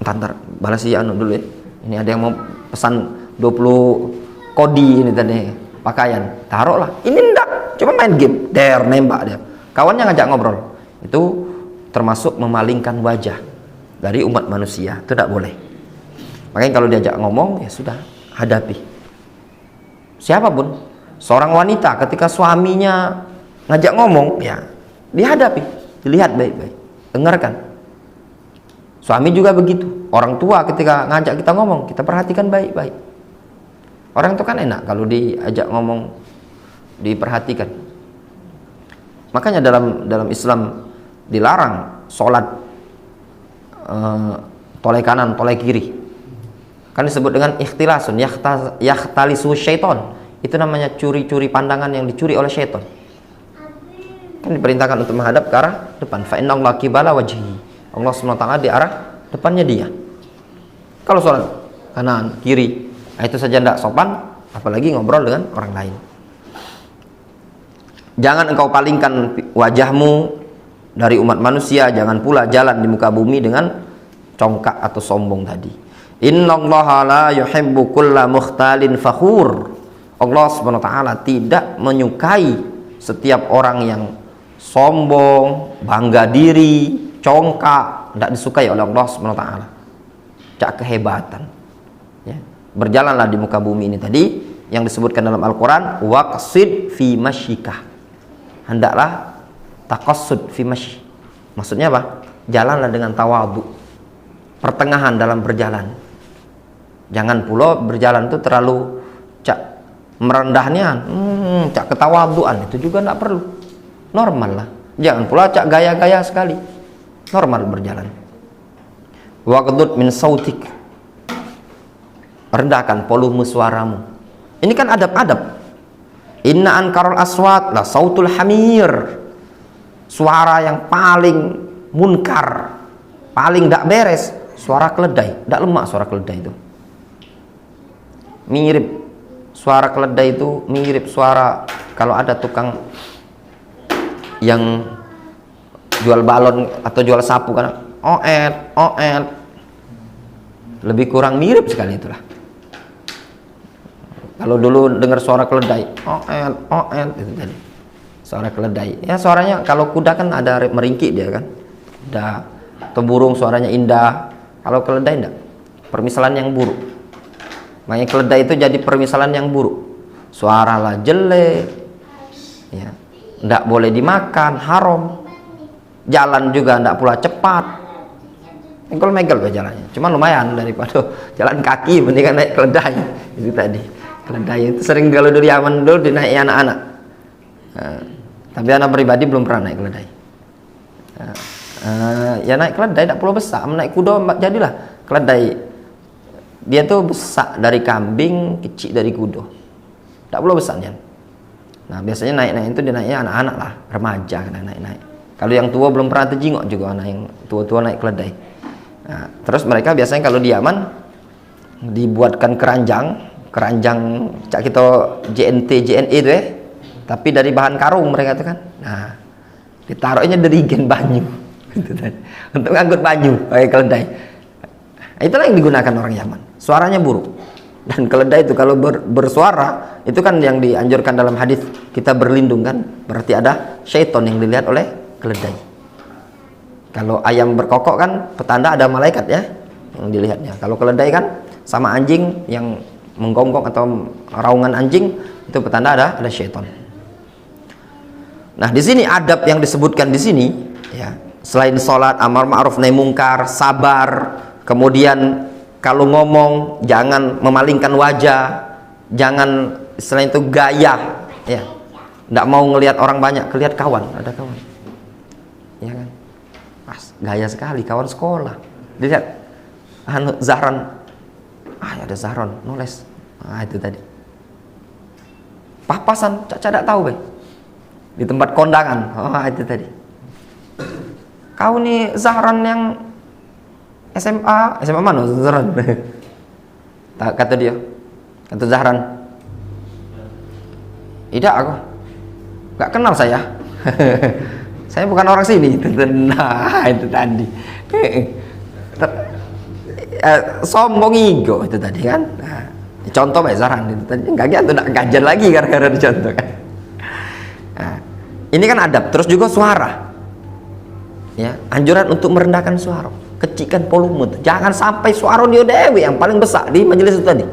Ntar balas si dulu ya. Ini ada yang mau pesan 20 kodi ini tadi pakaian, taruhlah. Ini enggak, cuma main game, nembak dia. Kawannya ngajak ngobrol. Itu termasuk memalingkan wajah dari umat manusia. Itu tidak boleh. Makanya kalau diajak ngomong, ya sudah, hadapi. Siapapun, seorang wanita ketika suaminya ngajak ngomong, ya dihadapi, dilihat baik-baik, dengarkan. Suami juga begitu. Orang tua ketika ngajak kita ngomong, kita perhatikan baik-baik. Orang itu kan enak kalau diajak ngomong, diperhatikan. Makanya dalam Islam dilarang sholat toleh kanan, toleh kiri. Kan disebut dengan ikhtilasun, yahtalisu syaiton. Itu namanya curi-curi pandangan yang dicuri oleh syaitan. Kan diperintahkan untuk menghadap ke arah depan. Fa inna Allah qibala wajhi. Allah SWT di arah depannya dia. Kalau sholat kanan, kiri, itu saja tidak sopan, apalagi ngobrol dengan orang lain. Jangan engkau palingkan wajahmu dari umat manusia, jangan pula jalan di muka bumi dengan congkak atau sombong tadi. Innallaha la yuhibbu kulla mukhtalin fakhur. Allah SWT tidak menyukai setiap orang yang sombong, bangga diri, congkak, tidak disukai oleh Allah SWT. Cak kehebatan ya. Berjalanlah di muka bumi ini tadi yang disebutkan dalam Al-Quran, waqsid fi masyikah, hendaklah taqassud fi masy. Maksudnya apa? Jalanlah dengan tawadhu, pertengahan dalam berjalan. Jangan pula berjalan itu terlalu cak merendahnya, cak ketawadhuan, itu juga tidak perlu. Normal lah. Jangan pula cak gaya-gaya sekali. Normal berjalan. Waqdud min sautik, rendahkan volume suaramu. Ini kan adab-adab. Inna ankarul aswat la sautul hamir. Suara yang paling munkar, paling tidak beres, suara keledai. Tidak lemak suara keledai itu. Mirip suara keledai itu mirip suara kalau ada tukang yang jual balon atau jual sapu kan, oet oet, lebih kurang mirip sekali itulah. Kalau dulu dengar suara keledai, oet oet, itu tadi suara keledai. Ya suaranya kalau kuda kan ada meringkik dia kan, ada, atau burung suaranya indah. Kalau keledai enggak, permisalan yang buruk. Makanya keledai itu jadi permisalan yang buruk. Suara lah jelek, ya, enggak boleh dimakan, haram. Jalan juga enggak pula cepat. Megel-megel jalannya. Cuma lumayan daripada jalan kaki, mendingan naik keledai. Itu tadi. Keledai itu sering kalau dulu zaman dulu dinaiki anak-anak. Nah, tapi anak pribadi belum pernah naik keledai. Ya naik keledai tidak perlu besar, naik kuda jadilah keledai. Dia tuh besar dari kambing, kecil dari kuda. Tidak perlu besarnya. Nah biasanya naik-naik itu dinaiknya anak-anak lah, remaja kadang naik-naik. Kalau yang tua belum pernah terjingok juga anak yang tua-tua naik keledai. Nah, terus mereka biasanya kalau di Yaman dibuatkan keranjang cak kita JNT JNE itu tapi dari bahan karung mereka itu kan. Nah ditaruhnya derigen banyu untuk ngangkut banyu pakai keledai. Itulah yang digunakan orang Yaman. Suaranya buruk. Dan keledai itu kalau bersuara itu kan yang dianjurkan dalam hadis, kita berlindung kan, berarti ada syaitan yang dilihat oleh keledai. Kalau ayam berkokok kan petanda ada malaikat ya yang dilihatnya. Kalau keledai kan sama anjing yang menggonggong atau raungan anjing itu petanda ada syaitan. Nah di sini adab yang disebutkan di sini ya, selain sholat, amar ma'ruf nahi mungkar, sabar, kemudian kalau ngomong jangan memalingkan wajah, jangan selain itu gaya ya, nggak mau ngelihat orang banyak, kelihat kawan, ada kawan ya kan, pas gaya sekali kawan sekolah, dilihat Zahran, ada Zahron nulis, itu tadi papasan cadak tahu be di tempat kondangan, itu tadi kau nih Zahran yang SMA mana Zahran? Kata dia, kata Zahran, tidak aku nggak kenal saya. Saya bukan orang sini. Nah itu tadi sombong ego itu tadi kan. Nah, contoh Mbak Zahran itu tadi nggak gitu, nggak gajan lagi gara-gara dicontoh kan. Nah, ini kan adab. Terus juga suara ya, anjuran untuk merendahkan suara, kecilkan volume, jangan sampai suara dia dewi yang paling besar di majelis itu tadi.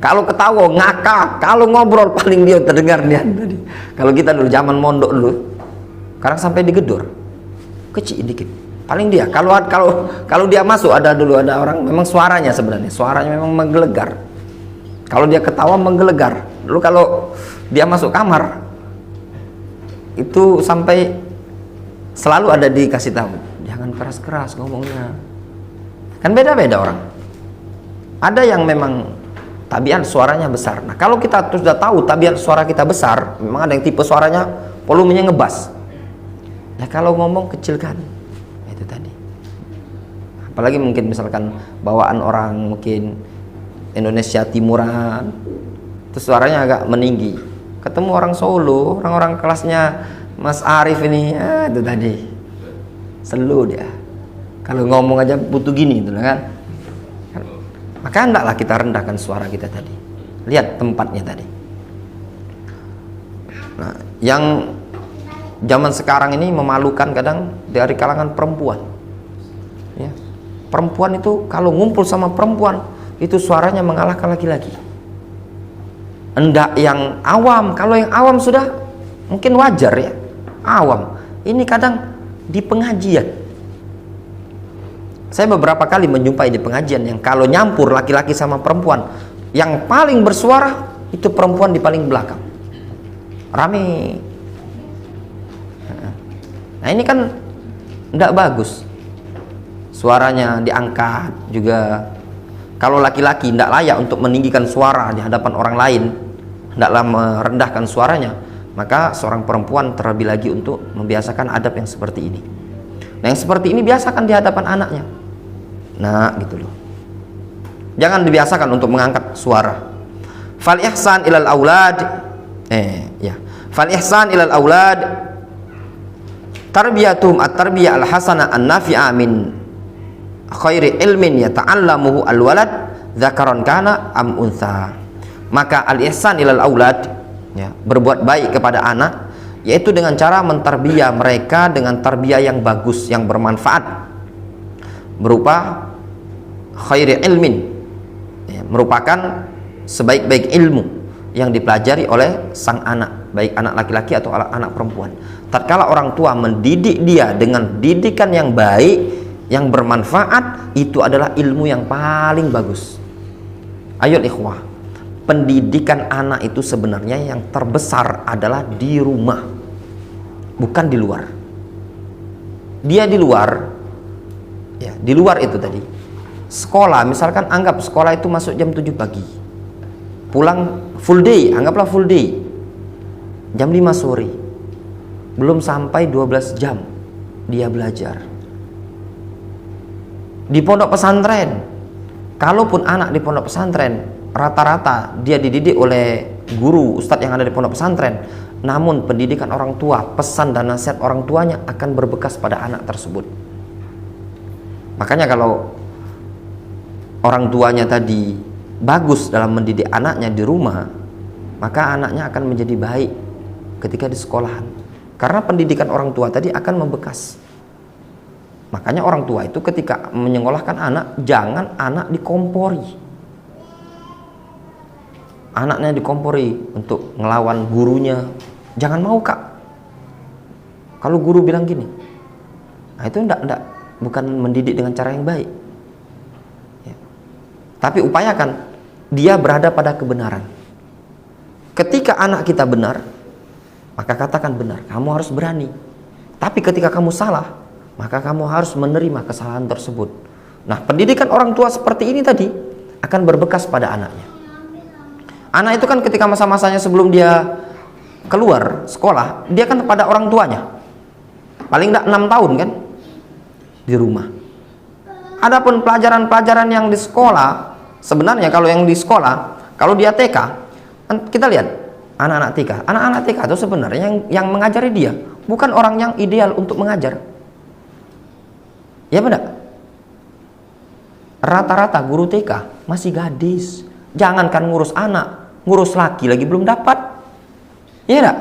Kalau ketawa ngakak, kalau ngobrol paling dia terdengar dia tadi. Kalau kita dulu zaman mondok dulu, sekarang sampai digedor, kecil dikit. Paling dia kalau dia masuk, ada orang memang suaranya sebenarnya suaranya memang menggelegar. Kalau dia ketawa menggelegar. Dulu kalau dia masuk kamar itu sampai selalu ada dikasih tahu, jangan keras-keras ngomongnya. Kan beda-beda orang. Ada yang memang tabiat suaranya besar. Nah, kalau kita sudah tahu tabiat suara kita besar, memang ada yang tipe suaranya volumenya ngebas. Ya kalau ngomong kecilkan. Itu tadi. Apalagi mungkin misalkan bawaan orang mungkin Indonesia Timuran, itu suaranya agak meninggi. Ketemu orang Solo, orang-orang kelasnya Mas Arif ini, itu tadi selu dia. Kalau ngomong aja butuh gini, gitu kan? Maka hendaklah kita rendahkan suara kita tadi. Lihat tempatnya tadi. Nah, yang zaman sekarang ini memalukan kadang dari kalangan perempuan. Ya. Perempuan itu kalau ngumpul sama perempuan itu suaranya mengalahkan laki-laki. Hendak yang awam, kalau yang awam sudah mungkin wajar ya. Awam ini kadang di pengajian, saya beberapa kali menjumpai di pengajian yang kalau nyampur laki-laki sama perempuan, yang paling bersuara itu perempuan di paling belakang, rame. Nah ini kan tidak bagus, suaranya diangkat juga. Kalau laki-laki tidak layak untuk meninggikan suara di hadapan orang lain, hendaklah merendahkan suaranya. Maka seorang perempuan terlebih lagi untuk membiasakan adab yang seperti ini. Nah yang seperti ini biasakan di hadapan anaknya. Nah gitu loh. Jangan dibiasakan untuk mengangkat suara. Fal ihsan ilal aulad fal ihsan ilal aulad tarbiyatuhum at-tarbiyah al-hasanah an-nafi'ah min khairi ilmin yata'allamuhu al-walad dzakaron kana am untha. Maka al-ihsan ilal aulad, berbuat baik kepada anak, yaitu dengan cara mentarbiyah mereka dengan tarbiyah yang bagus, yang bermanfaat, berupa khairi ilmin, merupakan sebaik-baik ilmu yang dipelajari oleh sang anak, baik anak laki-laki atau anak perempuan. Tatkala orang tua mendidik dia dengan didikan yang baik, yang bermanfaat, itu adalah ilmu yang paling bagus. Ayo ikhwah, pendidikan anak itu sebenarnya yang terbesar adalah di rumah, bukan di luar. Dia di luar, di luar itu tadi sekolah, misalkan anggap sekolah itu masuk jam 7 pagi, pulang full day, anggaplah full day, jam 5 sore, belum sampai 12 jam dia belajar. Di pondok pesantren, kalaupun anak di pondok pesantren rata-rata dia dididik oleh guru ustadz yang ada di pondok pesantren, namun pendidikan orang tua, pesan dan nasihat orang tuanya akan berbekas pada anak tersebut. Makanya kalau orang tuanya tadi bagus dalam mendidik anaknya di rumah, maka anaknya akan menjadi baik ketika di sekolahan, karena pendidikan orang tua tadi akan membekas. Makanya orang tua itu ketika menyekolahkan anak, jangan anak dikompori, anaknya dikompori untuk ngelawan gurunya. Jangan mau, Kak, kalau guru bilang gini, nah itu enggak, bukan mendidik dengan cara yang baik. Tapi upayakan dia berada pada kebenaran. Ketika anak kita benar, maka katakan benar, kamu harus berani. Tapi ketika kamu salah, maka kamu harus menerima kesalahan tersebut. Nah, pendidikan orang tua seperti ini tadi akan berbekas pada anaknya. Anak itu kan ketika masa-masanya sebelum dia keluar sekolah, dia kan pada orang tuanya. Paling enggak 6 tahun kan di rumah. Adapun pelajaran-pelajaran yang di sekolah, sebenarnya kalau yang di sekolah, kalau dia TK, kita lihat anak-anak TK. Anak-anak TK itu sebenarnya yang mengajari dia bukan orang yang ideal untuk mengajar. Ya benar. Rata-rata guru TK masih gadis. Jangankan ngurus anak, ngurus laki lagi belum dapat. Iya enggak?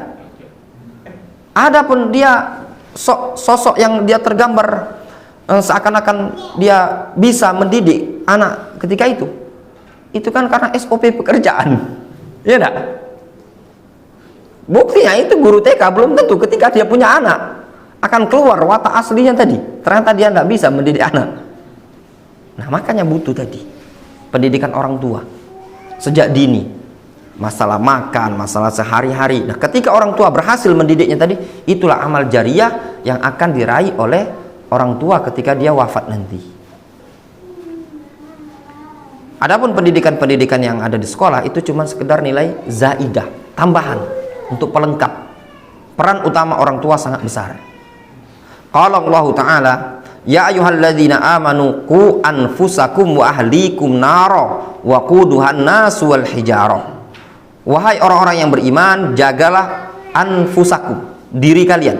Adapun dia sosok yang dia tergambar seakan-akan dia bisa mendidik anak ketika itu kan karena SOP pekerjaan. Iya enggak? Buktinya itu guru TK belum tentu ketika dia punya anak akan keluar watak aslinya tadi. Ternyata dia enggak bisa mendidik anak. Nah, makanya butuh tadi pendidikan orang tua sejak dini, masalah makan, masalah sehari-hari. Nah, ketika orang tua berhasil mendidiknya tadi, itulah amal jariah yang akan diraih oleh orang tua ketika dia wafat nanti. Adapun pendidikan-pendidikan yang ada di sekolah itu cuma sekedar nilai zaidah, tambahan untuk pelengkap. Peran utama orang tua sangat besar. Qala Allah Ta'ala, ya ayyuhalladzina amanu qu anfusakum wa ahlikum nara wa quduhan nasu wal hijarah. Wahai orang-orang yang beriman, jagalah anfusakum, diri kalian,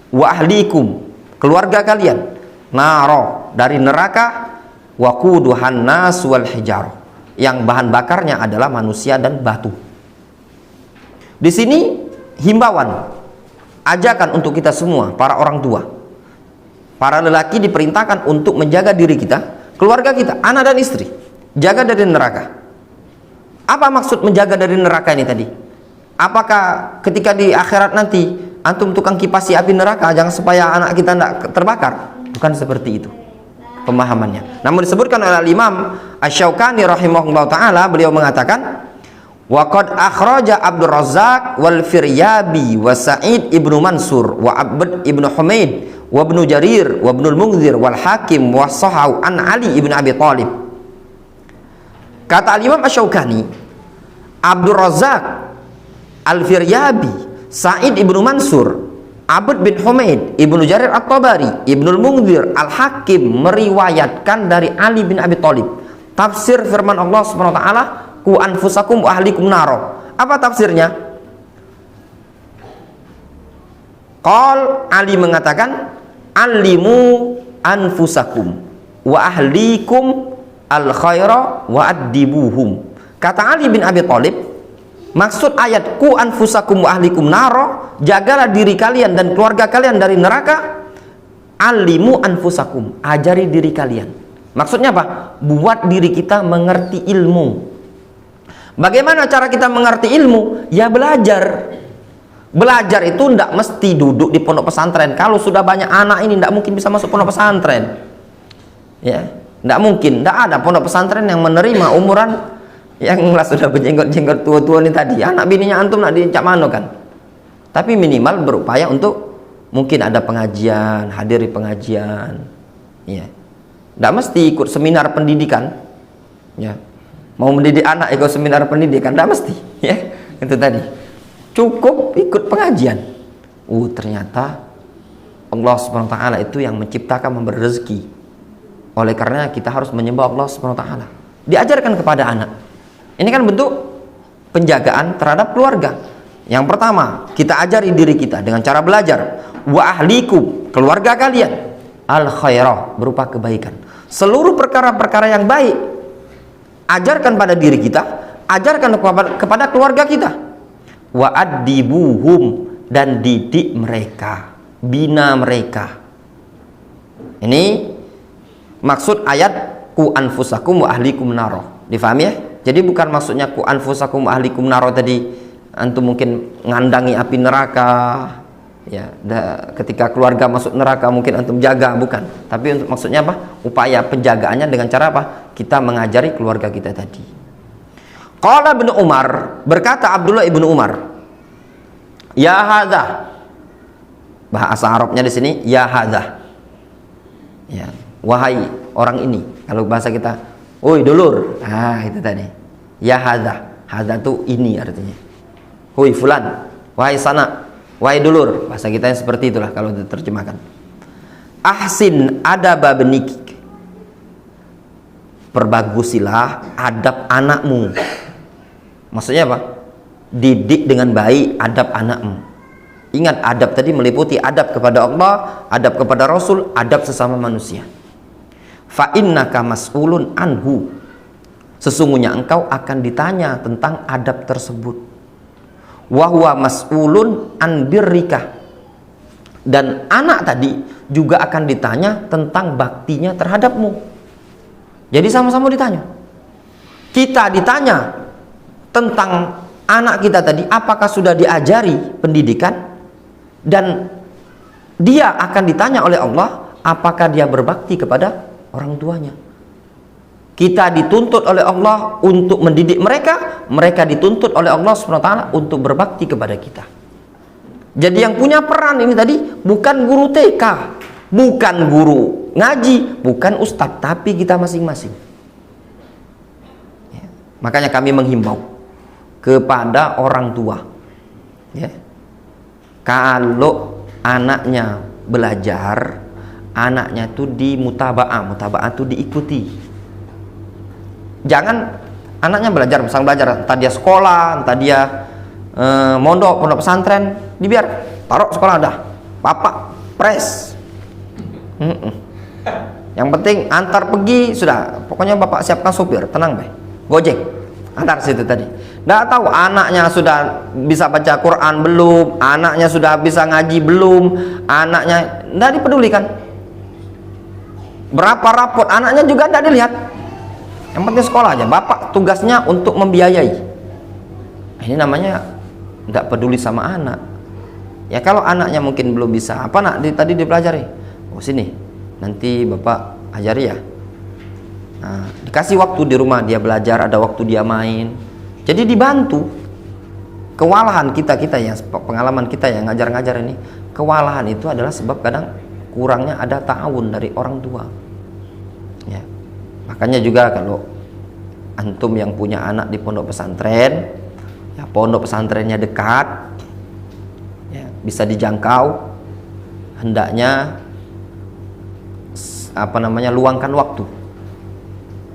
wa ahlikum, keluarga kalian, naro, dari neraka, waquduhan nas wal hijarah, yang bahan bakarnya adalah manusia dan batu. Di sini himbauan, ajakan untuk kita semua, para orang tua, para lelaki diperintahkan untuk menjaga diri kita, keluarga kita, anak dan istri, jaga dari neraka. Apa maksud menjaga dari neraka ini tadi? Apakah ketika di akhirat nanti antum tukang kipasi api neraka, jangan supaya anak kita tidak terbakar? Bukan seperti itu pemahamannya. Namun disebutkan oleh Imam Asy-Syaukani rahimahullah ta'ala, beliau mengatakan, wa qad akhraja Abdur Razzaq wal Firyabi wa Sa'id ibnu Mansur wa Abd ibnu Humaid wa ibnu Jarir wa ibnu al-Munzir wal Hakim wa Sahau an Ali ibnu Abi Thalib. Kata Imam Asy-Syaukani, Abdur Razzaq, Al-Firyabi, Sa'id ibnu Mansur, Abd bin Humaid, Ibnu Jarir At-Tabari, Ibnu Al-Munzir, Al-Hakim meriwayatkan dari Ali bin Abi Thalib tafsir firman Allah Subhanahu wa taala, ku anfusakum wa ahlikum naro. Apa tafsirnya? Ali mengatakan alimu anfusakum wa ahlikum al khaira wa addibuhum. Kata Ali bin Abi Thalib, maksud ayat ku anfusakum wa ahlikum naro, jagalah diri kalian dan keluarga kalian dari neraka. Alimu anfusakum, ajari diri kalian. Maksudnya apa? Buat diri kita mengerti ilmu. Bagaimana cara kita mengerti ilmu? Ya belajar. Belajar itu tidak mesti duduk di pondok pesantren. Kalau sudah banyak anak ini tidak mungkin bisa masuk pondok pesantren. Ya, tidak mungkin. Tidak ada pondok pesantren yang menerima umuran yang sudah berjenggot-jenggot tua-tua ini tadi. Anak bininya antum nak dicak mano kan. Tapi minimal berupaya untuk mungkin ada pengajian, hadiri pengajian. Ya, tidak mesti ikut seminar pendidikan. Ya, mau mendidik anak ikut seminar pendidikan tidak mesti. Ya, itu tadi. Cukup ikut pengajian. Ternyata Allah SWT itu yang menciptakan, memberi rezeki. Oleh karena kita harus menyembah Allah SWT. Diajarkan kepada anak. Ini kan bentuk penjagaan terhadap keluarga. Yang pertama, kita ajari diri kita dengan cara belajar. Wa ahlikum, keluarga kalian, al khairah, berupa kebaikan. Seluruh perkara-perkara yang baik ajarkan pada diri kita, ajarkan kepada keluarga kita. Wa addibuhum, dan didik mereka, bina mereka. Ini maksud ayat ku anfusakum wa ahlikum naro. Difahami ya? Jadi bukan maksudnya ku anfusakum wa ahlikum naro tadi antum mungkin ngandangi api neraka. Ya, ketika keluarga masuk neraka mungkin antum jaga, bukan. Tapi untuk maksudnya apa? Upaya penjagaannya dengan cara apa? Kita mengajari keluarga kita tadi. Qala Ibnu Umar, berkata Abdullah ibnu Umar, ya hadza. Bahasa Arabnya di sini ya hadza. Ya, wahai orang ini. Kalau bahasa kita, oi dulur. Itu tadi. Ya hadza. Hadza itu ini artinya. Hoi fulan, wahai sana, wahai dulur. Bahasa kita yang seperti itulah kalau diterjemahkan. Ahsin adaba benik, perbagusilah adab anakmu. Maksudnya apa? Didik dengan baik adab anakmu. Ingat, adab tadi meliputi adab kepada Allah, adab kepada Rasul, adab sesama manusia. Fa innaka mas'ulun anhu, sesungguhnya engkau akan ditanya tentang adab tersebut. Wa huwa mas'ulun an birrika, dan anak tadi juga akan ditanya tentang baktinya terhadapmu. Jadi sama-sama ditanya. Kita ditanya tentang anak kita tadi, apakah sudah diajari pendidikan, dan dia akan ditanya oleh Allah apakah dia berbakti kepada orang tuanya. Kita dituntut oleh Allah untuk mendidik mereka, mereka dituntut oleh Allah SWT untuk berbakti kepada kita. Jadi yang punya peran ini tadi bukan guru TK, bukan guru ngaji, bukan ustadz, tapi kita masing-masing. Ya. Makanya kami menghimbau kepada orang tua, ya, kalau anaknya belajar, anaknya itu dimutabaah, mutabaah itu diikuti. Jangan anaknya belajar, misalnya belajar, entah dia sekolah, entah dia pondok pesantren, dibiar taruh sekolah dah, papa pres. Yang penting antar pergi sudah, pokoknya bapak siapkan sopir, tenang be, gojek antar situ tadi. Nggak tahu anaknya sudah bisa baca Quran belum, anaknya sudah bisa ngaji belum, anaknya nggak dipedulikan. Berapa rapot anaknya juga nggak dilihat. Yang penting sekolah aja, bapak tugasnya untuk membiayai. Ini namanya nggak peduli sama anak. Ya kalau anaknya mungkin belum bisa, apa nak tadi dipelajari? Oh sini, nanti bapak ajari ya. Nah, dikasih waktu di rumah dia belajar, ada waktu dia main. Jadi dibantu. Kewalahan kita ya, pengalaman kita yang ngajar-ngajar ini, kewalahan itu adalah sebab kadang kurangnya ada ta'awun dari orang tua. Ya. Makanya juga kalau antum yang punya anak di pondok pesantren, ya pondok pesantrennya dekat, ya, bisa dijangkau, hendaknya luangkan waktu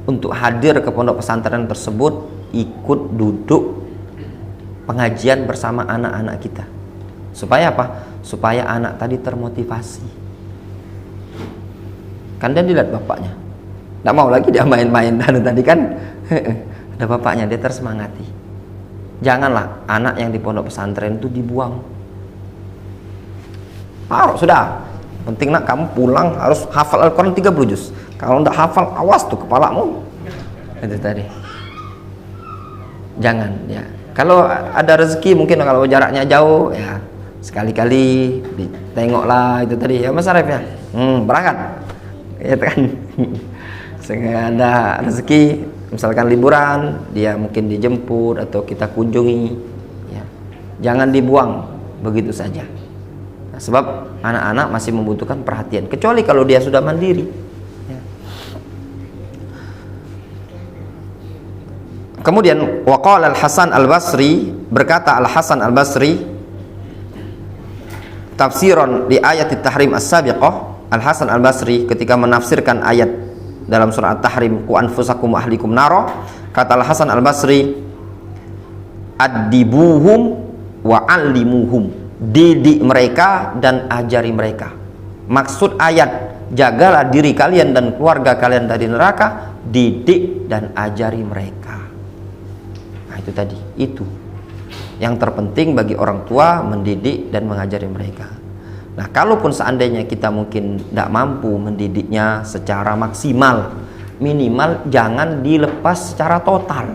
untuk hadir ke pondok pesantren tersebut ikut duduk pengajian bersama anak-anak kita. Supaya apa? Supaya anak tadi termotivasi. Kan dia dilihat bapaknya, nggak mau lagi dia main-main tadi kan. Ada bapaknya, dia tersemangati. Janganlah anak yang di pondok pesantren itu dibuang. Sudah, penting nak kamu pulang harus hafal Al-Quran 30 juz. Kalau nggak hafal, awas tuh kepalamu. Itu tadi. Jangan ya. Kalau ada rezeki mungkin kalau jaraknya jauh ya sekali-kali ditengoklah itu tadi ya Mas Arif ya. Berangkat. Ya kan. Sehingga ada rezeki misalkan liburan, dia mungkin dijemput atau kita kunjungi ya. Jangan dibuang begitu saja. Nah, sebab anak-anak masih membutuhkan perhatian kecuali kalau dia sudah mandiri ya. Kemudian waqala Al-Hasan Al-Basri, berkata Al-Hasan Al-Basri tafsiran di ayat At-Tahrim As-Sabiqah, Al-Hasan Al-Basri ketika menafsirkan ayat dalam surah At-Tahrim ku anfusakum wa ahlikum naro, kata Al-Hasan Al-Basri addibuhum wa allimuhum, didik mereka dan ajari mereka. Maksud ayat jagalah diri kalian dan keluarga kalian dari neraka, didik dan ajari mereka. Nah itu tadi, itu yang terpenting bagi orang tua, mendidik dan mengajari mereka. Nah kalaupun seandainya kita mungkin tidak mampu mendidiknya secara maksimal, minimal jangan dilepas secara total.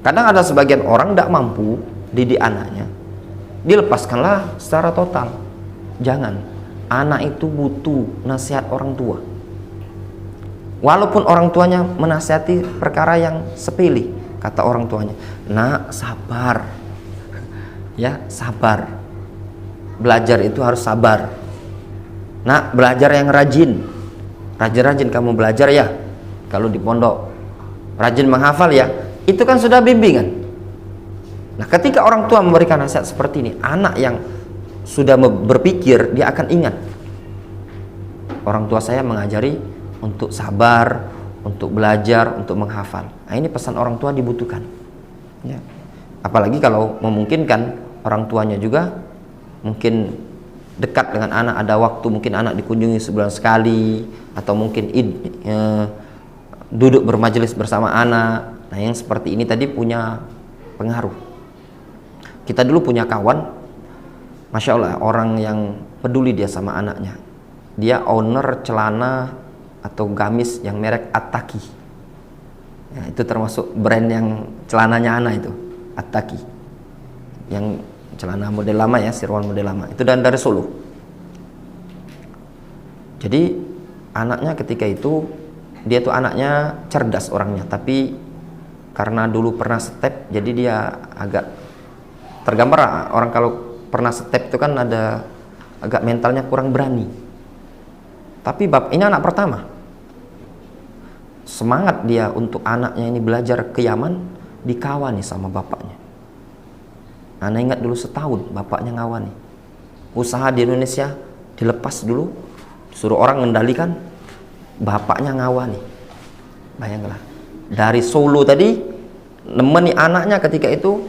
Kadang ada sebagian orang tidak mampu didik anaknya, dilepaskanlah secara total. Jangan. Anak itu butuh nasihat orang tua. Walaupun orang tuanya menasihati perkara yang sepele, kata orang tuanya, nak sabar ya, sabar, belajar itu harus sabar. Nak belajar yang rajin, rajin-rajin kamu belajar ya, kalau di pondok rajin menghafal ya, itu kan sudah bimbingan. Nah ketika orang tua memberikan nasihat seperti ini, anak yang sudah berpikir dia akan ingat, orang tua saya mengajari untuk sabar, untuk belajar, untuk menghafal. Nah ini pesan orang tua dibutuhkan ya. Apalagi kalau memungkinkan orang tuanya juga mungkin dekat dengan anak, ada waktu mungkin anak dikunjungi sebulan sekali, atau mungkin duduk bermajelis bersama anak. Nah yang seperti ini tadi punya pengaruh. Kita dulu punya kawan, Masya Allah, orang yang peduli dia sama anaknya. Dia owner celana atau gamis yang merek At-Taki ya, itu termasuk brand yang celananya anak itu, At-Taki, yang celana model lama ya, sirwan model lama itu, dan dari Solo. Jadi anaknya ketika itu, dia tuh anaknya cerdas orangnya, tapi karena dulu pernah step, jadi dia agak tergambar orang kalau pernah step itu kan ada agak mentalnya kurang berani. Tapi ini anak pertama, semangat dia untuk anaknya ini belajar ke Yaman, dikawani sama bapaknya. Anak ingat dulu setahun bapaknya ngawani. Usaha di Indonesia dilepas dulu, suruh orang mengendalikan, bapaknya ngawani. Bayangkanlah, dari Solo tadi nemeni anaknya ketika itu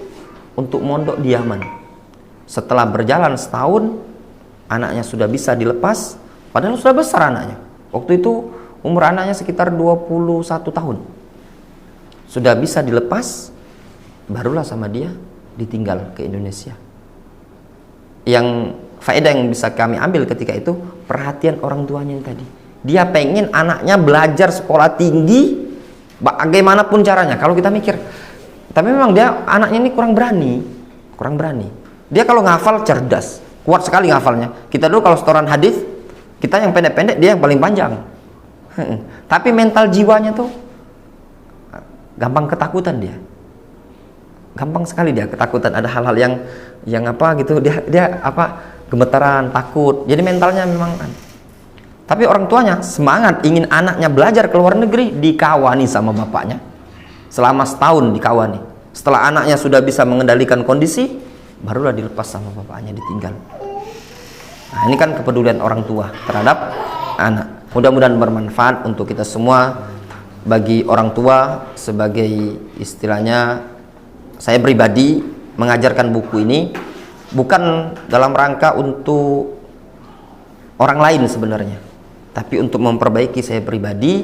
untuk mondok di Yaman. Setelah berjalan setahun, anaknya sudah bisa dilepas, padahal sudah besar anaknya. Waktu itu umur anaknya sekitar 21 tahun. Sudah bisa dilepas, barulah sama dia ditinggal ke Indonesia. Yang faedah yang bisa kami ambil ketika itu, perhatian orang tuanya yang tadi. Dia pengen anaknya belajar sekolah tinggi, bagaimanapun caranya. Kalau kita mikir, tapi memang dia anaknya ini kurang berani. Dia kalau ngafal cerdas, kuat sekali ngafalnya. Kita dulu kalau setoran hadis, kita yang pendek-pendek, dia yang paling panjang. Tapi mental jiwanya tuh gampang ketakutan dia. Gampang sekali dia ketakutan, ada hal-hal yang apa gitu, dia apa gemetaran, takut. Jadi mentalnya memang. Tapi orang tuanya semangat ingin anaknya belajar ke luar negeri, dikawani sama bapaknya. Selama setahun dikawani. Setelah anaknya sudah bisa mengendalikan kondisi, barulah dilepas sama bapaknya, ditinggal. Nah, ini kan kepedulian orang tua terhadap anak. Mudah-mudahan bermanfaat untuk kita semua, bagi orang tua sebagai istilahnya saya pribadi mengajarkan buku ini bukan dalam rangka untuk orang lain sebenarnya, tapi untuk memperbaiki saya pribadi,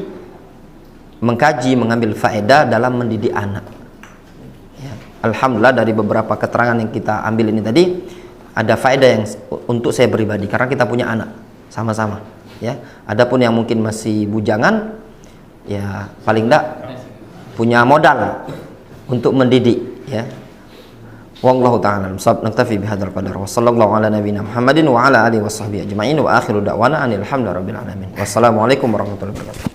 mengkaji, mengambil faedah dalam mendidik anak. Ya. Alhamdulillah dari beberapa keterangan yang kita ambil ini tadi ada faedah yang untuk saya pribadi karena kita punya anak sama-sama. Ya, adapun yang mungkin masih bujangan, ya paling enggak punya modal untuk mendidik. Ya. Wallahu ta'ala naktafi bihadzal qadar wa sallallahu ala nabiyyina Muhammadin wa ala alihi washabbihi ajma'in wa akhiru da'wana anil hamdulillahi rabbil alamin. Wassalamualaikum warahmatullahi wabarakatuh.